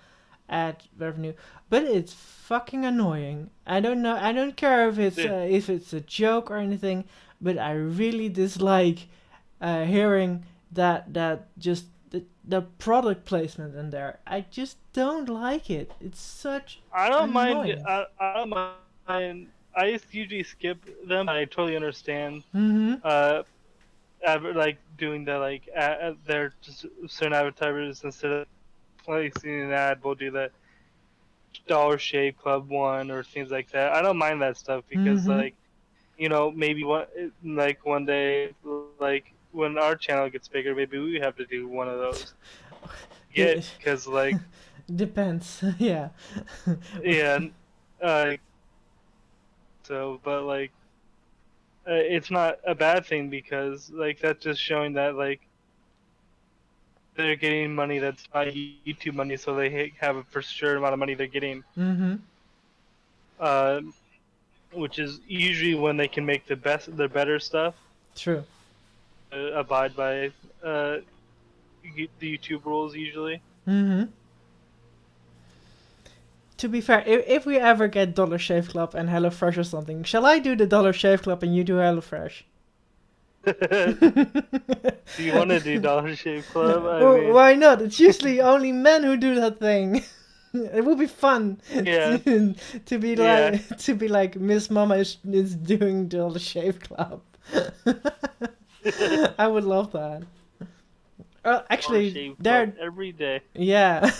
[SPEAKER 1] ad revenue, but it's fucking annoying. I don't know. I don't care if it's a joke or anything, but I really dislike hearing that just the product placement in there. I just don't like it. It's such
[SPEAKER 2] I don't
[SPEAKER 1] annoying.
[SPEAKER 2] mind. I don't mind. I just usually skip them. I totally understand.
[SPEAKER 1] Mm-hmm.
[SPEAKER 2] Like doing the like they're just certain advertisers instead of placing an ad will do the Dollar Shave Club one or things like that. I don't mind that stuff because like maybe like one day like when our channel gets bigger, maybe we have to do one of those. Yeah, because like
[SPEAKER 1] depends. Yeah.
[SPEAKER 2] yeah. So, but like, it's not a bad thing because like that's just showing that like they're getting money that's not YouTube money, so they have a for sure amount of money they're getting.
[SPEAKER 1] Mm-hmm.
[SPEAKER 2] Which is usually when they can make their better stuff.
[SPEAKER 1] True.
[SPEAKER 2] Abide by the YouTube rules usually.
[SPEAKER 1] Mm-hmm. To be fair, if we ever get Dollar Shave Club and HelloFresh or something, shall I do the Dollar Shave Club and you do HelloFresh?
[SPEAKER 2] Do you want to do Dollar Shave Club?
[SPEAKER 1] I mean... Why not? It's usually only men who do that thing. It would be fun.
[SPEAKER 2] Yeah.
[SPEAKER 1] to be like Miss Mama is doing Dollar Shave Club. I would love that. Actually, there
[SPEAKER 2] every day.
[SPEAKER 1] Yeah,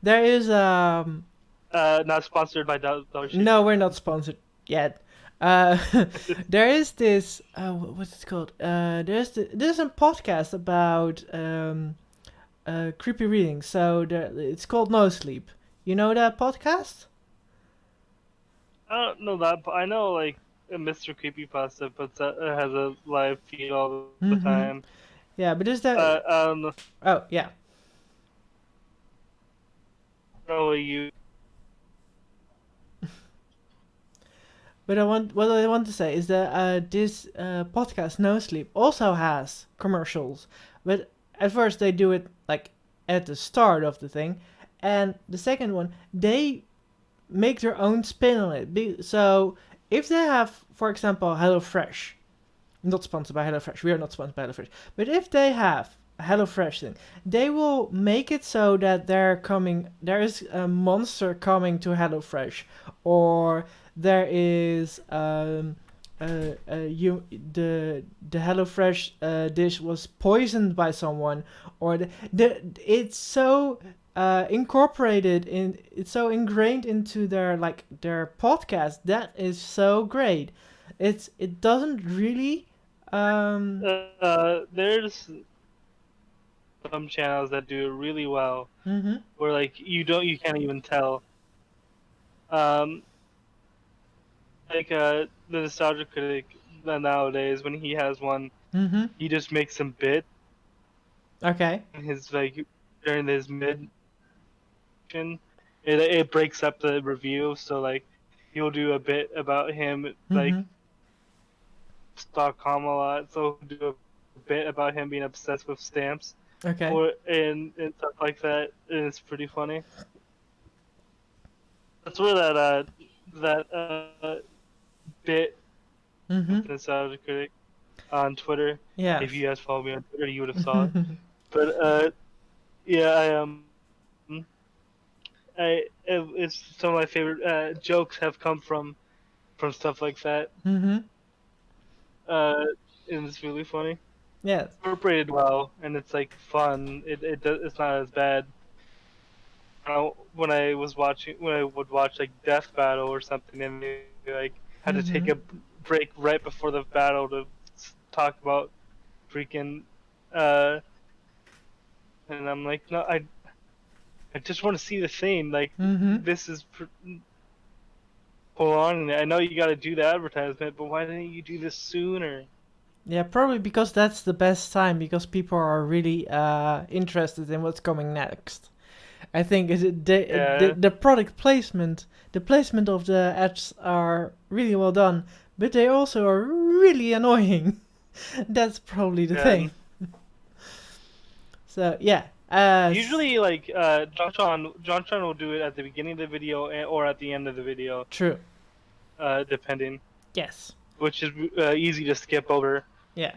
[SPEAKER 1] there is
[SPEAKER 2] not sponsored by Dollar Shave.
[SPEAKER 1] No, we're not sponsored yet. There is this what's it called? There's a podcast about creepy reading. So it's called No Sleep. You know that podcast?
[SPEAKER 2] I don't know that, but I know like Mr. Creepypasta has a live feed all the time.
[SPEAKER 1] Yeah, but is that? Oh yeah.
[SPEAKER 2] No, you.
[SPEAKER 1] But what I want to say is that this podcast No Sleep also has commercials, but at first they do it like at the start of the thing, and the second one they make their own spin on it. So if they have, for example, HelloFresh, not sponsored by HelloFresh, we are not sponsored by HelloFresh, but if they have a HelloFresh thing, they will make it so that there is a monster coming to HelloFresh, or there is the HelloFresh dish was poisoned by someone, or it's so it's so ingrained into their podcast that is so great. It doesn't really
[SPEAKER 2] There's some channels that do it really well,
[SPEAKER 1] mhm
[SPEAKER 2] where like you can't even tell. Um, the nostalgia critic nowadays, when he has one,
[SPEAKER 1] mhm
[SPEAKER 2] he just makes some bit
[SPEAKER 1] okay
[SPEAKER 2] in his like during his mid. It breaks up the review, so like he'll do a bit about him like
[SPEAKER 1] mhm
[SPEAKER 2] .com a lot, so he'll do a bit about him being obsessed with stamps
[SPEAKER 1] okay
[SPEAKER 2] or and stuff like that, and it's pretty funny. That's where that bit
[SPEAKER 1] mhm
[SPEAKER 2] nostalgia critic on Twitter. If
[SPEAKER 1] yes
[SPEAKER 2] you guys follow me on Twitter, you would have saw it. But yeah, it's some of my favorite jokes have come from stuff like that.
[SPEAKER 1] mhm
[SPEAKER 2] Uh, and it's really funny.
[SPEAKER 1] yes
[SPEAKER 2] Incorporated well, and it's like fun. It's not as bad. When I would watch like Death Battle or something, and they like had to take
[SPEAKER 1] mhm
[SPEAKER 2] a break right before the battle to talk about freaking, uh, and I'm like, no, I just want to see the thing. Like
[SPEAKER 1] mhm
[SPEAKER 2] this is hold on. I know you got to do the advertisement, but why didn't you do this sooner?
[SPEAKER 1] yeah, probably because that's the best time, because people are really interested in what's coming next. I think
[SPEAKER 2] Yeah,
[SPEAKER 1] the product placement, the placement of the ads are really well done, but they also are really annoying. That's probably the
[SPEAKER 2] yeah.
[SPEAKER 1] thing. So yeah,
[SPEAKER 2] Usually, like John Tron will do it at the beginning of the video or at the end of the video,
[SPEAKER 1] true.
[SPEAKER 2] depending,
[SPEAKER 1] Yes.
[SPEAKER 2] which is easy to skip over
[SPEAKER 1] Yeah.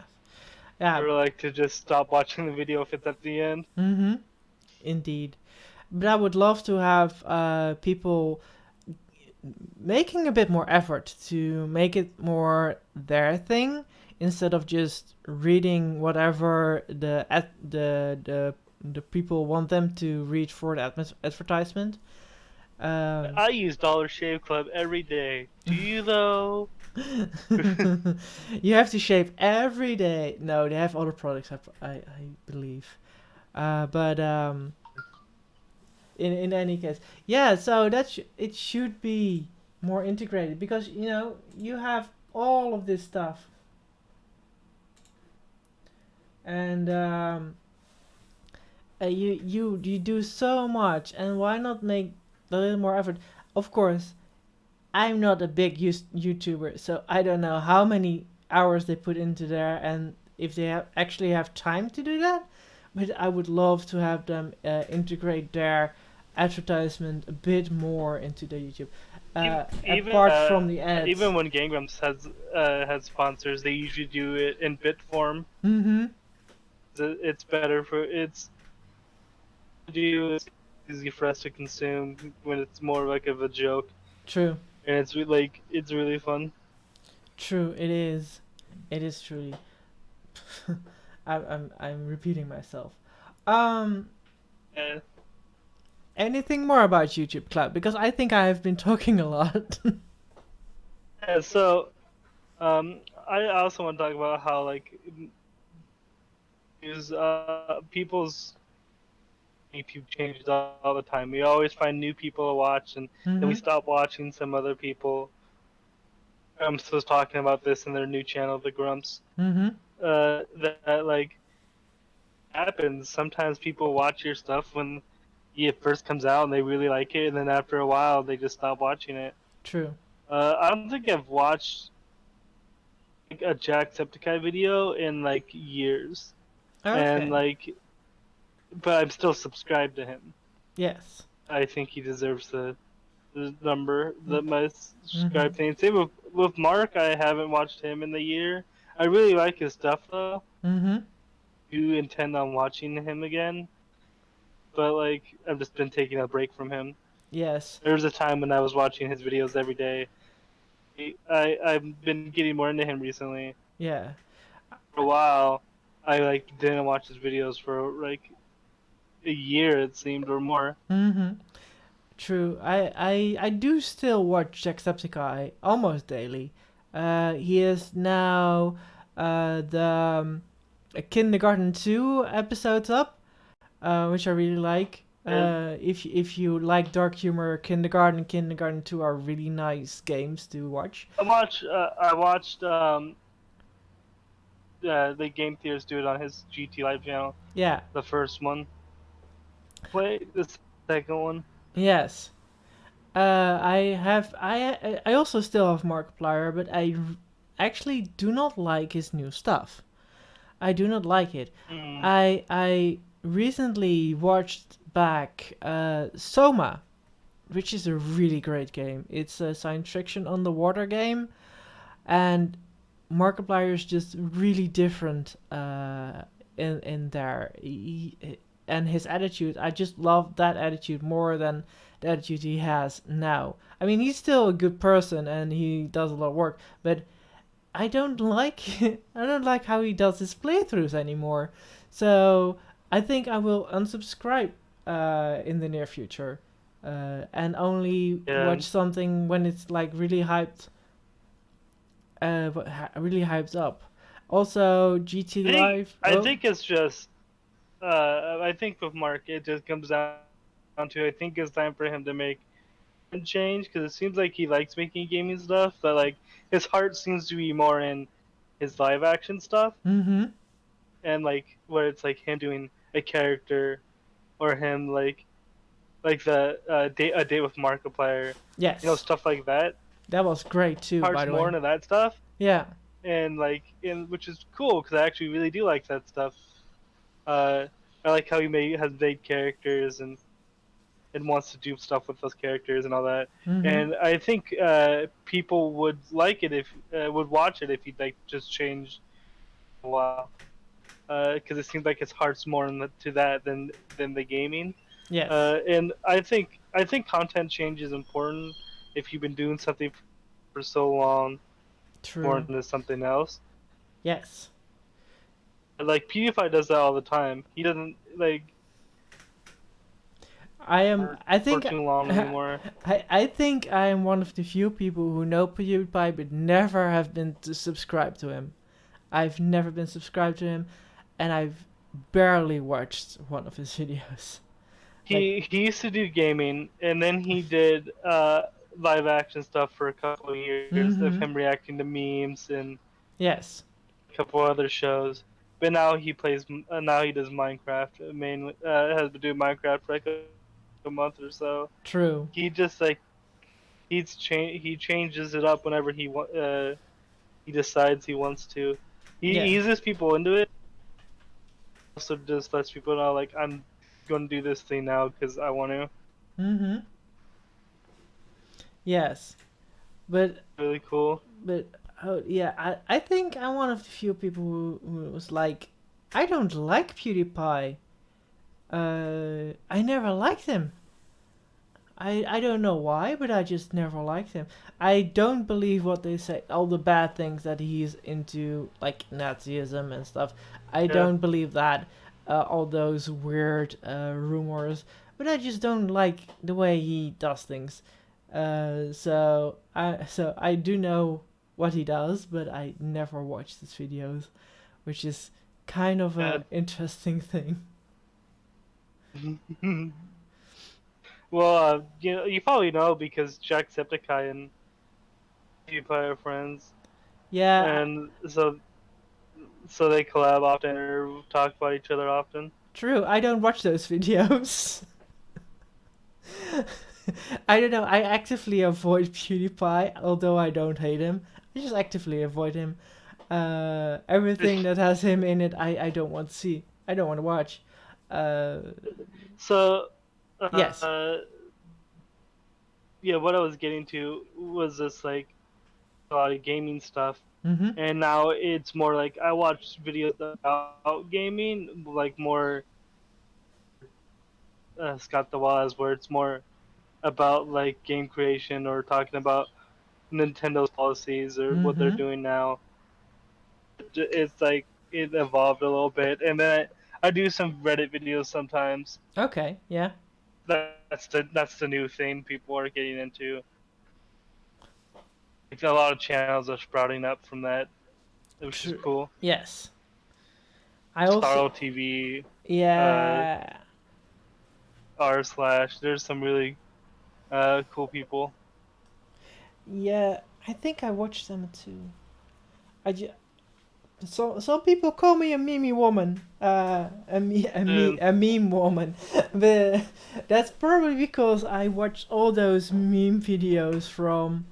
[SPEAKER 1] Yeah.
[SPEAKER 2] or like to just stop watching the video if it's at the end.
[SPEAKER 1] Mm-hmm. Indeed. But I would love to have people making a bit more effort to make it more their thing, instead of just reading whatever the people want them to read for the advertisement. Um,
[SPEAKER 2] I use Dollar Shave Club every day. Do you though?
[SPEAKER 1] you have to shave every day. No, they have other products, I believe. But in any case, yeah. So it should be more integrated, because you have all of this stuff, and you do so much, and why not make a little more effort? Of course, I'm not a big YouTuber, so I don't know how many hours they put into there, and if they actually have time to do that. But I would love to have them integrate their advertisement a bit more into the YouTube.
[SPEAKER 2] Even
[SPEAKER 1] Apart from the ads.
[SPEAKER 2] even when Game Grumps has sponsors, they usually do it in bit form.
[SPEAKER 1] Mm-hmm.
[SPEAKER 2] It's better for it's easy for us to consume when it's more like of a joke,
[SPEAKER 1] True.
[SPEAKER 2] and it's really fun.
[SPEAKER 1] True. It is. It is truly. I'm repeating myself. Um.
[SPEAKER 2] Yeah.
[SPEAKER 1] Anything more about YouTube Cloud? Because I think I have been talking a lot.
[SPEAKER 2] Yeah, so I also want to talk about how like is people's YouTube changes all the time. We always find new people to watch, and then we
[SPEAKER 1] Mm-hmm.
[SPEAKER 2] stop watching some other people. Grumps was talking about this in their new channel, the Grumps.
[SPEAKER 1] Mm-hmm.
[SPEAKER 2] That like happens. Sometimes people watch your stuff when it first comes out and they really like it, and then after a while they just stop watching it.
[SPEAKER 1] True.
[SPEAKER 2] I don't think I've watched like, a Jacksepticeye video in like years, and
[SPEAKER 1] Okay.
[SPEAKER 2] like but I'm still subscribed to him.
[SPEAKER 1] Yes.
[SPEAKER 2] I think he deserves the number that my
[SPEAKER 1] Mm-hmm.
[SPEAKER 2] subscribe thing. Same with Mark. I haven't watched him in the year. I really like his stuff though.
[SPEAKER 1] Mm-hmm.
[SPEAKER 2] Do intend on watching him again, but like I've just been taking a break from him.
[SPEAKER 1] Yes.
[SPEAKER 2] There was a time when I was watching his videos every day. I've been getting more into him recently.
[SPEAKER 1] Yeah.
[SPEAKER 2] For a while, I like didn't watch his videos for like a year it seemed or more.
[SPEAKER 1] Mm-hmm. True. I do still watch Jacksepticeye almost daily. He is now the Kindergarten 2 episodes up, which I really like.
[SPEAKER 2] And
[SPEAKER 1] If you like dark humor, Kindergarten 2 are really nice games to watch.
[SPEAKER 2] I watched the Game Theorists do it on his GT Live channel.
[SPEAKER 1] Yeah.
[SPEAKER 2] The first one. Play the second one.
[SPEAKER 1] Yes. I also still have Markiplier, but actually do not like his new stuff. I do not like it.
[SPEAKER 2] Mm.
[SPEAKER 1] I recently watched back Soma, which is a really great game. It's a science fiction underwater game, and Markiplier is just really different in there. And his attitude, I just love that attitude more than the attitude he has now. I mean, he's still a good person and he does a lot of work, but I don't like I don't like how he does his playthroughs anymore. So I think I will unsubscribe in the near future, and only
[SPEAKER 2] Yeah.
[SPEAKER 1] watch something when it's like really hyped, really hyped up. Also, GT Live.
[SPEAKER 2] I
[SPEAKER 1] Oh,
[SPEAKER 2] think it's just. I think with Mark, it just comes down to I think it's time for him to make a change because it seems like he likes making gaming stuff, but like his heart seems to be more in his live action stuff
[SPEAKER 1] mm-hmm.
[SPEAKER 2] and like where it's like him doing a character or him like the a date with Markiplier,
[SPEAKER 1] Yes,
[SPEAKER 2] stuff like that.
[SPEAKER 1] that was great too. By
[SPEAKER 2] Heart's
[SPEAKER 1] the
[SPEAKER 2] more
[SPEAKER 1] way.
[SPEAKER 2] into that stuff,
[SPEAKER 1] Yeah.
[SPEAKER 2] and which is cool because I actually really do like that stuff. Uh, I like how has made characters and wants to do stuff with those characters and all that.
[SPEAKER 1] Mm-hmm.
[SPEAKER 2] And I think people would like it if would watch it if he'd like just change a while. Because it seems like his heart's more to that than the gaming.
[SPEAKER 1] Yes.
[SPEAKER 2] And I think content change is important if you've been doing something for so long, more
[SPEAKER 1] True.
[SPEAKER 2] into something else.
[SPEAKER 1] Yes.
[SPEAKER 2] Like PewDiePie does that all the time. He doesn't like
[SPEAKER 1] I am. I
[SPEAKER 2] for
[SPEAKER 1] think.
[SPEAKER 2] too long anymore.
[SPEAKER 1] I think I am one of the few people who know PewDiePie but never have been subscribed to him. I've never been subscribed to him, and I've barely watched one of his videos. Like,
[SPEAKER 2] He used to do gaming, and then he did live action stuff for a couple of years of
[SPEAKER 1] mm-hmm.
[SPEAKER 2] him reacting to memes and
[SPEAKER 1] Yes.
[SPEAKER 2] a couple other shows. But now he plays. Now he does Minecraft. Mainly has been doing Minecraft for like a month or so.
[SPEAKER 1] True.
[SPEAKER 2] He just like he changes it up whenever he decides he wants to. He
[SPEAKER 1] Yeah.
[SPEAKER 2] eases people into it. Also, just lets people know like I'm going to do this thing now because I want to.
[SPEAKER 1] Mm-hmm. Yes. But
[SPEAKER 2] Really cool.
[SPEAKER 1] but oh yeah, I think I'm one of the few people who was like, I don't like PewDiePie. I never liked him. I don't know why, but I just never liked him. I don't believe what they say, all the bad things that he's into, like Nazism and stuff. I
[SPEAKER 2] Yeah.
[SPEAKER 1] don't believe that, all those weird rumors, but I just don't like the way he does things. So I do know what he does, but I never watched his videos, which is kind of a interesting thing.
[SPEAKER 2] Well, you probably know because Jacksepticeye and PewDiePie are friends,
[SPEAKER 1] Yeah,
[SPEAKER 2] and so they collab often or talk about each other often.
[SPEAKER 1] true. I don't watch those videos. I don't know. I actively avoid PewDiePie, although I don't hate him. I just actively avoid him. Everything that has him in it, I don't want to see. I don't want to watch. Uh,
[SPEAKER 2] So,
[SPEAKER 1] yes.
[SPEAKER 2] yeah, what I was getting to was this like a lot of gaming stuff,
[SPEAKER 1] Mm-hmm.
[SPEAKER 2] and now it's more like I watch videos about gaming, like more Scott the Waz, where it's more about like game creation or talking about Nintendo's policies or what they're
[SPEAKER 1] Mm-hmm.
[SPEAKER 2] doing now. It's like it evolved a little bit, and then I do some Reddit videos sometimes.
[SPEAKER 1] Okay. Yeah.
[SPEAKER 2] That's the new thing people are getting into. Like, a lot of channels are sprouting up from that, which is
[SPEAKER 1] True.
[SPEAKER 2] cool.
[SPEAKER 1] Yes. I also.
[SPEAKER 2] Starl TV, uh,
[SPEAKER 1] Yeah.
[SPEAKER 2] r slash. There's some really cool people.
[SPEAKER 1] Yeah. I think I watched them too. I ju- some people call me a meme woman.
[SPEAKER 2] And
[SPEAKER 1] A meme woman, but that's probably because I watch all those meme videos from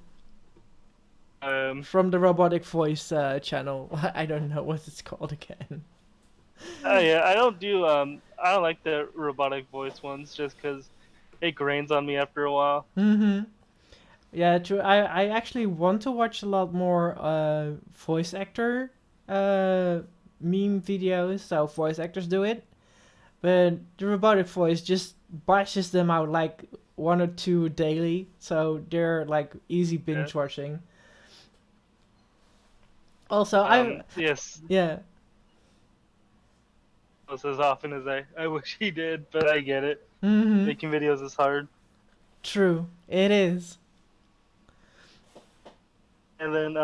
[SPEAKER 1] the robotic voice channel. I don't know what it's called again.
[SPEAKER 2] yeah, I don't like the robotic voice ones just because it grains on me after a while.
[SPEAKER 1] Mm-hmm. Yeah, true. I actually want to watch a lot more voice actor uh meme videos, so voice actors do it. But the robotic voice just bashes them out like one or two daily, so they're like easy
[SPEAKER 2] Yeah.
[SPEAKER 1] binge watching. Also, I
[SPEAKER 2] Yes,
[SPEAKER 1] yeah.
[SPEAKER 2] as often as I wish he did, but I get it.
[SPEAKER 1] Mm-hmm.
[SPEAKER 2] Making videos is hard.
[SPEAKER 1] True, it is.
[SPEAKER 2] And then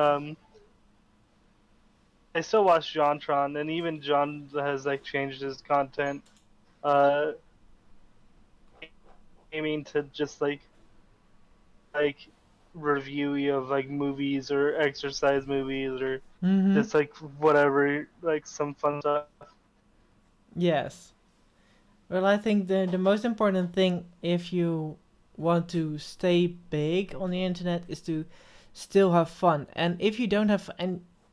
[SPEAKER 2] I still watch JonTron, and even John has like changed his content, uh, aiming to just like review of like movies or exercise movies or
[SPEAKER 1] Mm-hmm.
[SPEAKER 2] just like whatever, like some fun stuff.
[SPEAKER 1] Yes. Well, I think the most important thing if you want to stay big on the internet is to still have fun. And if you don't have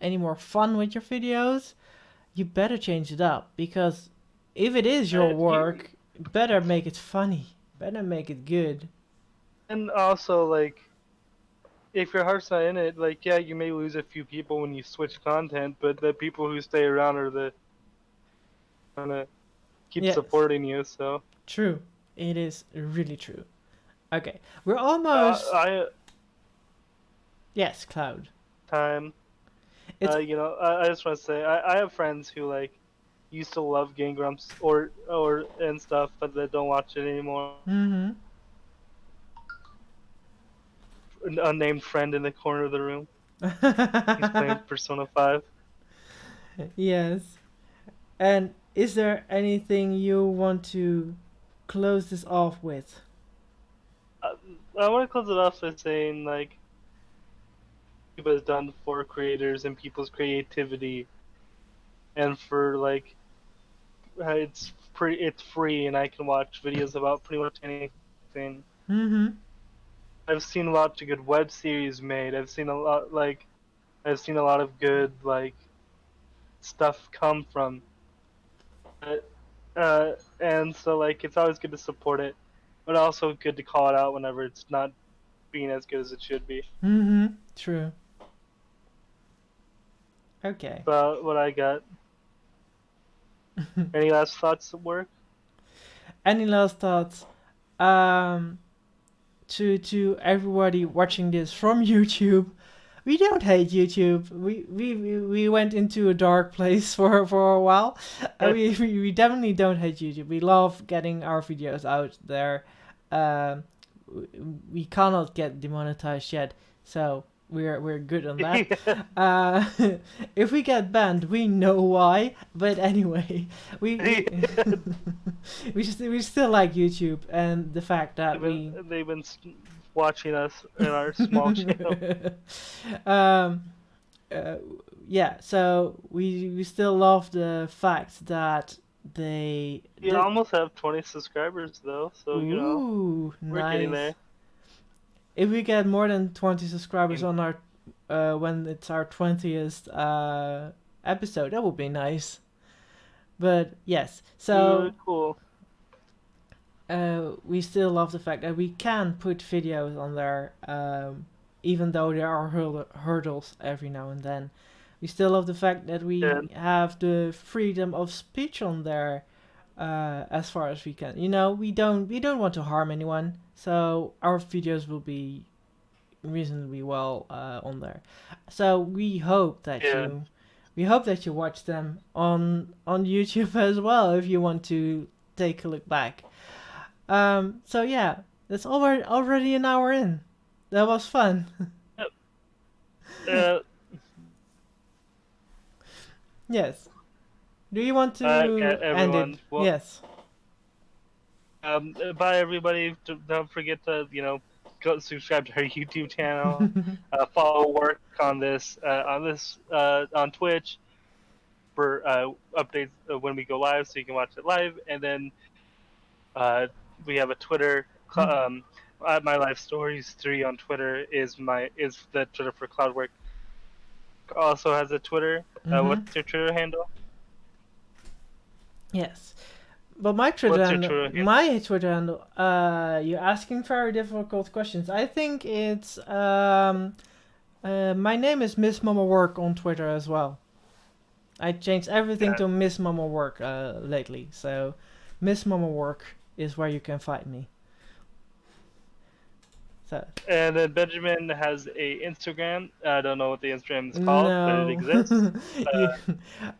[SPEAKER 1] any more fun with your videos, you better change it up because if it is your
[SPEAKER 2] You
[SPEAKER 1] work, better make it funny. Better make it good.
[SPEAKER 2] and also like if your heart's not in it, like yeah, you may lose a few people when you switch content, but the people who stay around are the gonna keep
[SPEAKER 1] Yes,
[SPEAKER 2] supporting you. So
[SPEAKER 1] true. It is really true. Okay, we're almost.
[SPEAKER 2] I
[SPEAKER 1] Yes, Cloud.
[SPEAKER 2] time.
[SPEAKER 1] It's.
[SPEAKER 2] I just want to say I have friends who like used to love Game Grumps or and stuff, but they don't watch it anymore.
[SPEAKER 1] Mm
[SPEAKER 2] An unnamed friend in the corner of the room. He's
[SPEAKER 1] hmm.
[SPEAKER 2] playing Persona 5.
[SPEAKER 1] Yes. And is there anything you want to close this off with?
[SPEAKER 2] Uh, I want to close it off by saying like YouTube has done for creators and people's creativity, and for like it's free and I can watch videos about pretty much anything.
[SPEAKER 1] Mm
[SPEAKER 2] I've seen lots of good web series made. I've seen a lot of good like stuff come from it. And so like it's always good to support it, but also good to call it out whenever it's not being as good as it should be.
[SPEAKER 1] hmm. Mm hmm. True. Okay.
[SPEAKER 2] But what I got. Any last thoughts at work?
[SPEAKER 1] Any last thoughts? Um, to everybody watching this from YouTube, we don't hate YouTube. We went into a dark place for a while. We definitely don't hate YouTube. We love getting our videos out there. Um, we cannot get demonetized yet, so we're good on that. Uh, if we get banned, we know why. But anyway, we we still like YouTube and the fact that
[SPEAKER 2] They've been watching us in our small channel.
[SPEAKER 1] um uh, yeah, so we still love the fact that
[SPEAKER 2] We almost have 20 subscribers though, so
[SPEAKER 1] ooh,
[SPEAKER 2] we're getting
[SPEAKER 1] nice.
[SPEAKER 2] there.
[SPEAKER 1] If we get more than 20 subscribers on our when it's our 20th episode, that would be nice. But yes, so
[SPEAKER 2] cool.
[SPEAKER 1] we still love the fact that we can put videos on there, even though there are hurdles every now and then. We still love the fact that we
[SPEAKER 2] Yeah.
[SPEAKER 1] have the freedom of speech on there, as far as we can. You know, we don't want to harm anyone, so our videos will be reasonably well on there. So
[SPEAKER 2] Yeah.
[SPEAKER 1] we hope that you watch them on YouTube as well if you want to take a look back. So yeah, that's already an hour in. That was fun.
[SPEAKER 2] Uh,
[SPEAKER 1] Yes. Do you want to
[SPEAKER 2] okay,
[SPEAKER 1] end it?
[SPEAKER 2] everyone. Well,
[SPEAKER 1] Yes.
[SPEAKER 2] bye everybody. Don't forget to go subscribe to our YouTube channel. Follow work on this on Twitch for updates when we go live, so you can watch it live. And then we have a Twitter. My Life Stories 3 on Twitter is the Twitter for Cloudwork. Also has a Twitter.
[SPEAKER 1] Mm-hmm.
[SPEAKER 2] What's your Twitter handle?
[SPEAKER 1] Yes. But my Twitter
[SPEAKER 2] What's your
[SPEAKER 1] handle,
[SPEAKER 2] Twitter handle?
[SPEAKER 1] my Twitter handle, you're asking very difficult questions. I think it's my name is Miss Mama Work on Twitter as well. I changed everything
[SPEAKER 2] Yeah.
[SPEAKER 1] to Miss Mama Work lately, so Miss Mama Work is where you can find me. So
[SPEAKER 2] And then Benjamin has a Instagram. I don't know what the Instagram is called, but it
[SPEAKER 1] no,
[SPEAKER 2] exists.
[SPEAKER 1] you,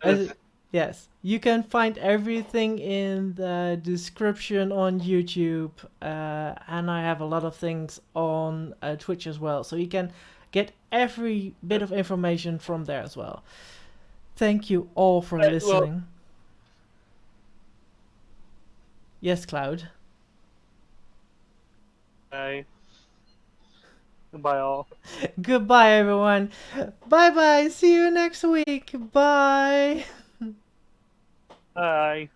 [SPEAKER 2] It's-
[SPEAKER 1] yes, you can find everything in the description on YouTube, and I have a lot of things on Twitch as well, so you can get every bit of information from there as well. Thank you all for
[SPEAKER 2] well,
[SPEAKER 1] listening. Yes, Cloud.
[SPEAKER 2] bye. Bye all.
[SPEAKER 1] Goodbye, everyone. Bye bye. See you next week. Bye.
[SPEAKER 2] Bye.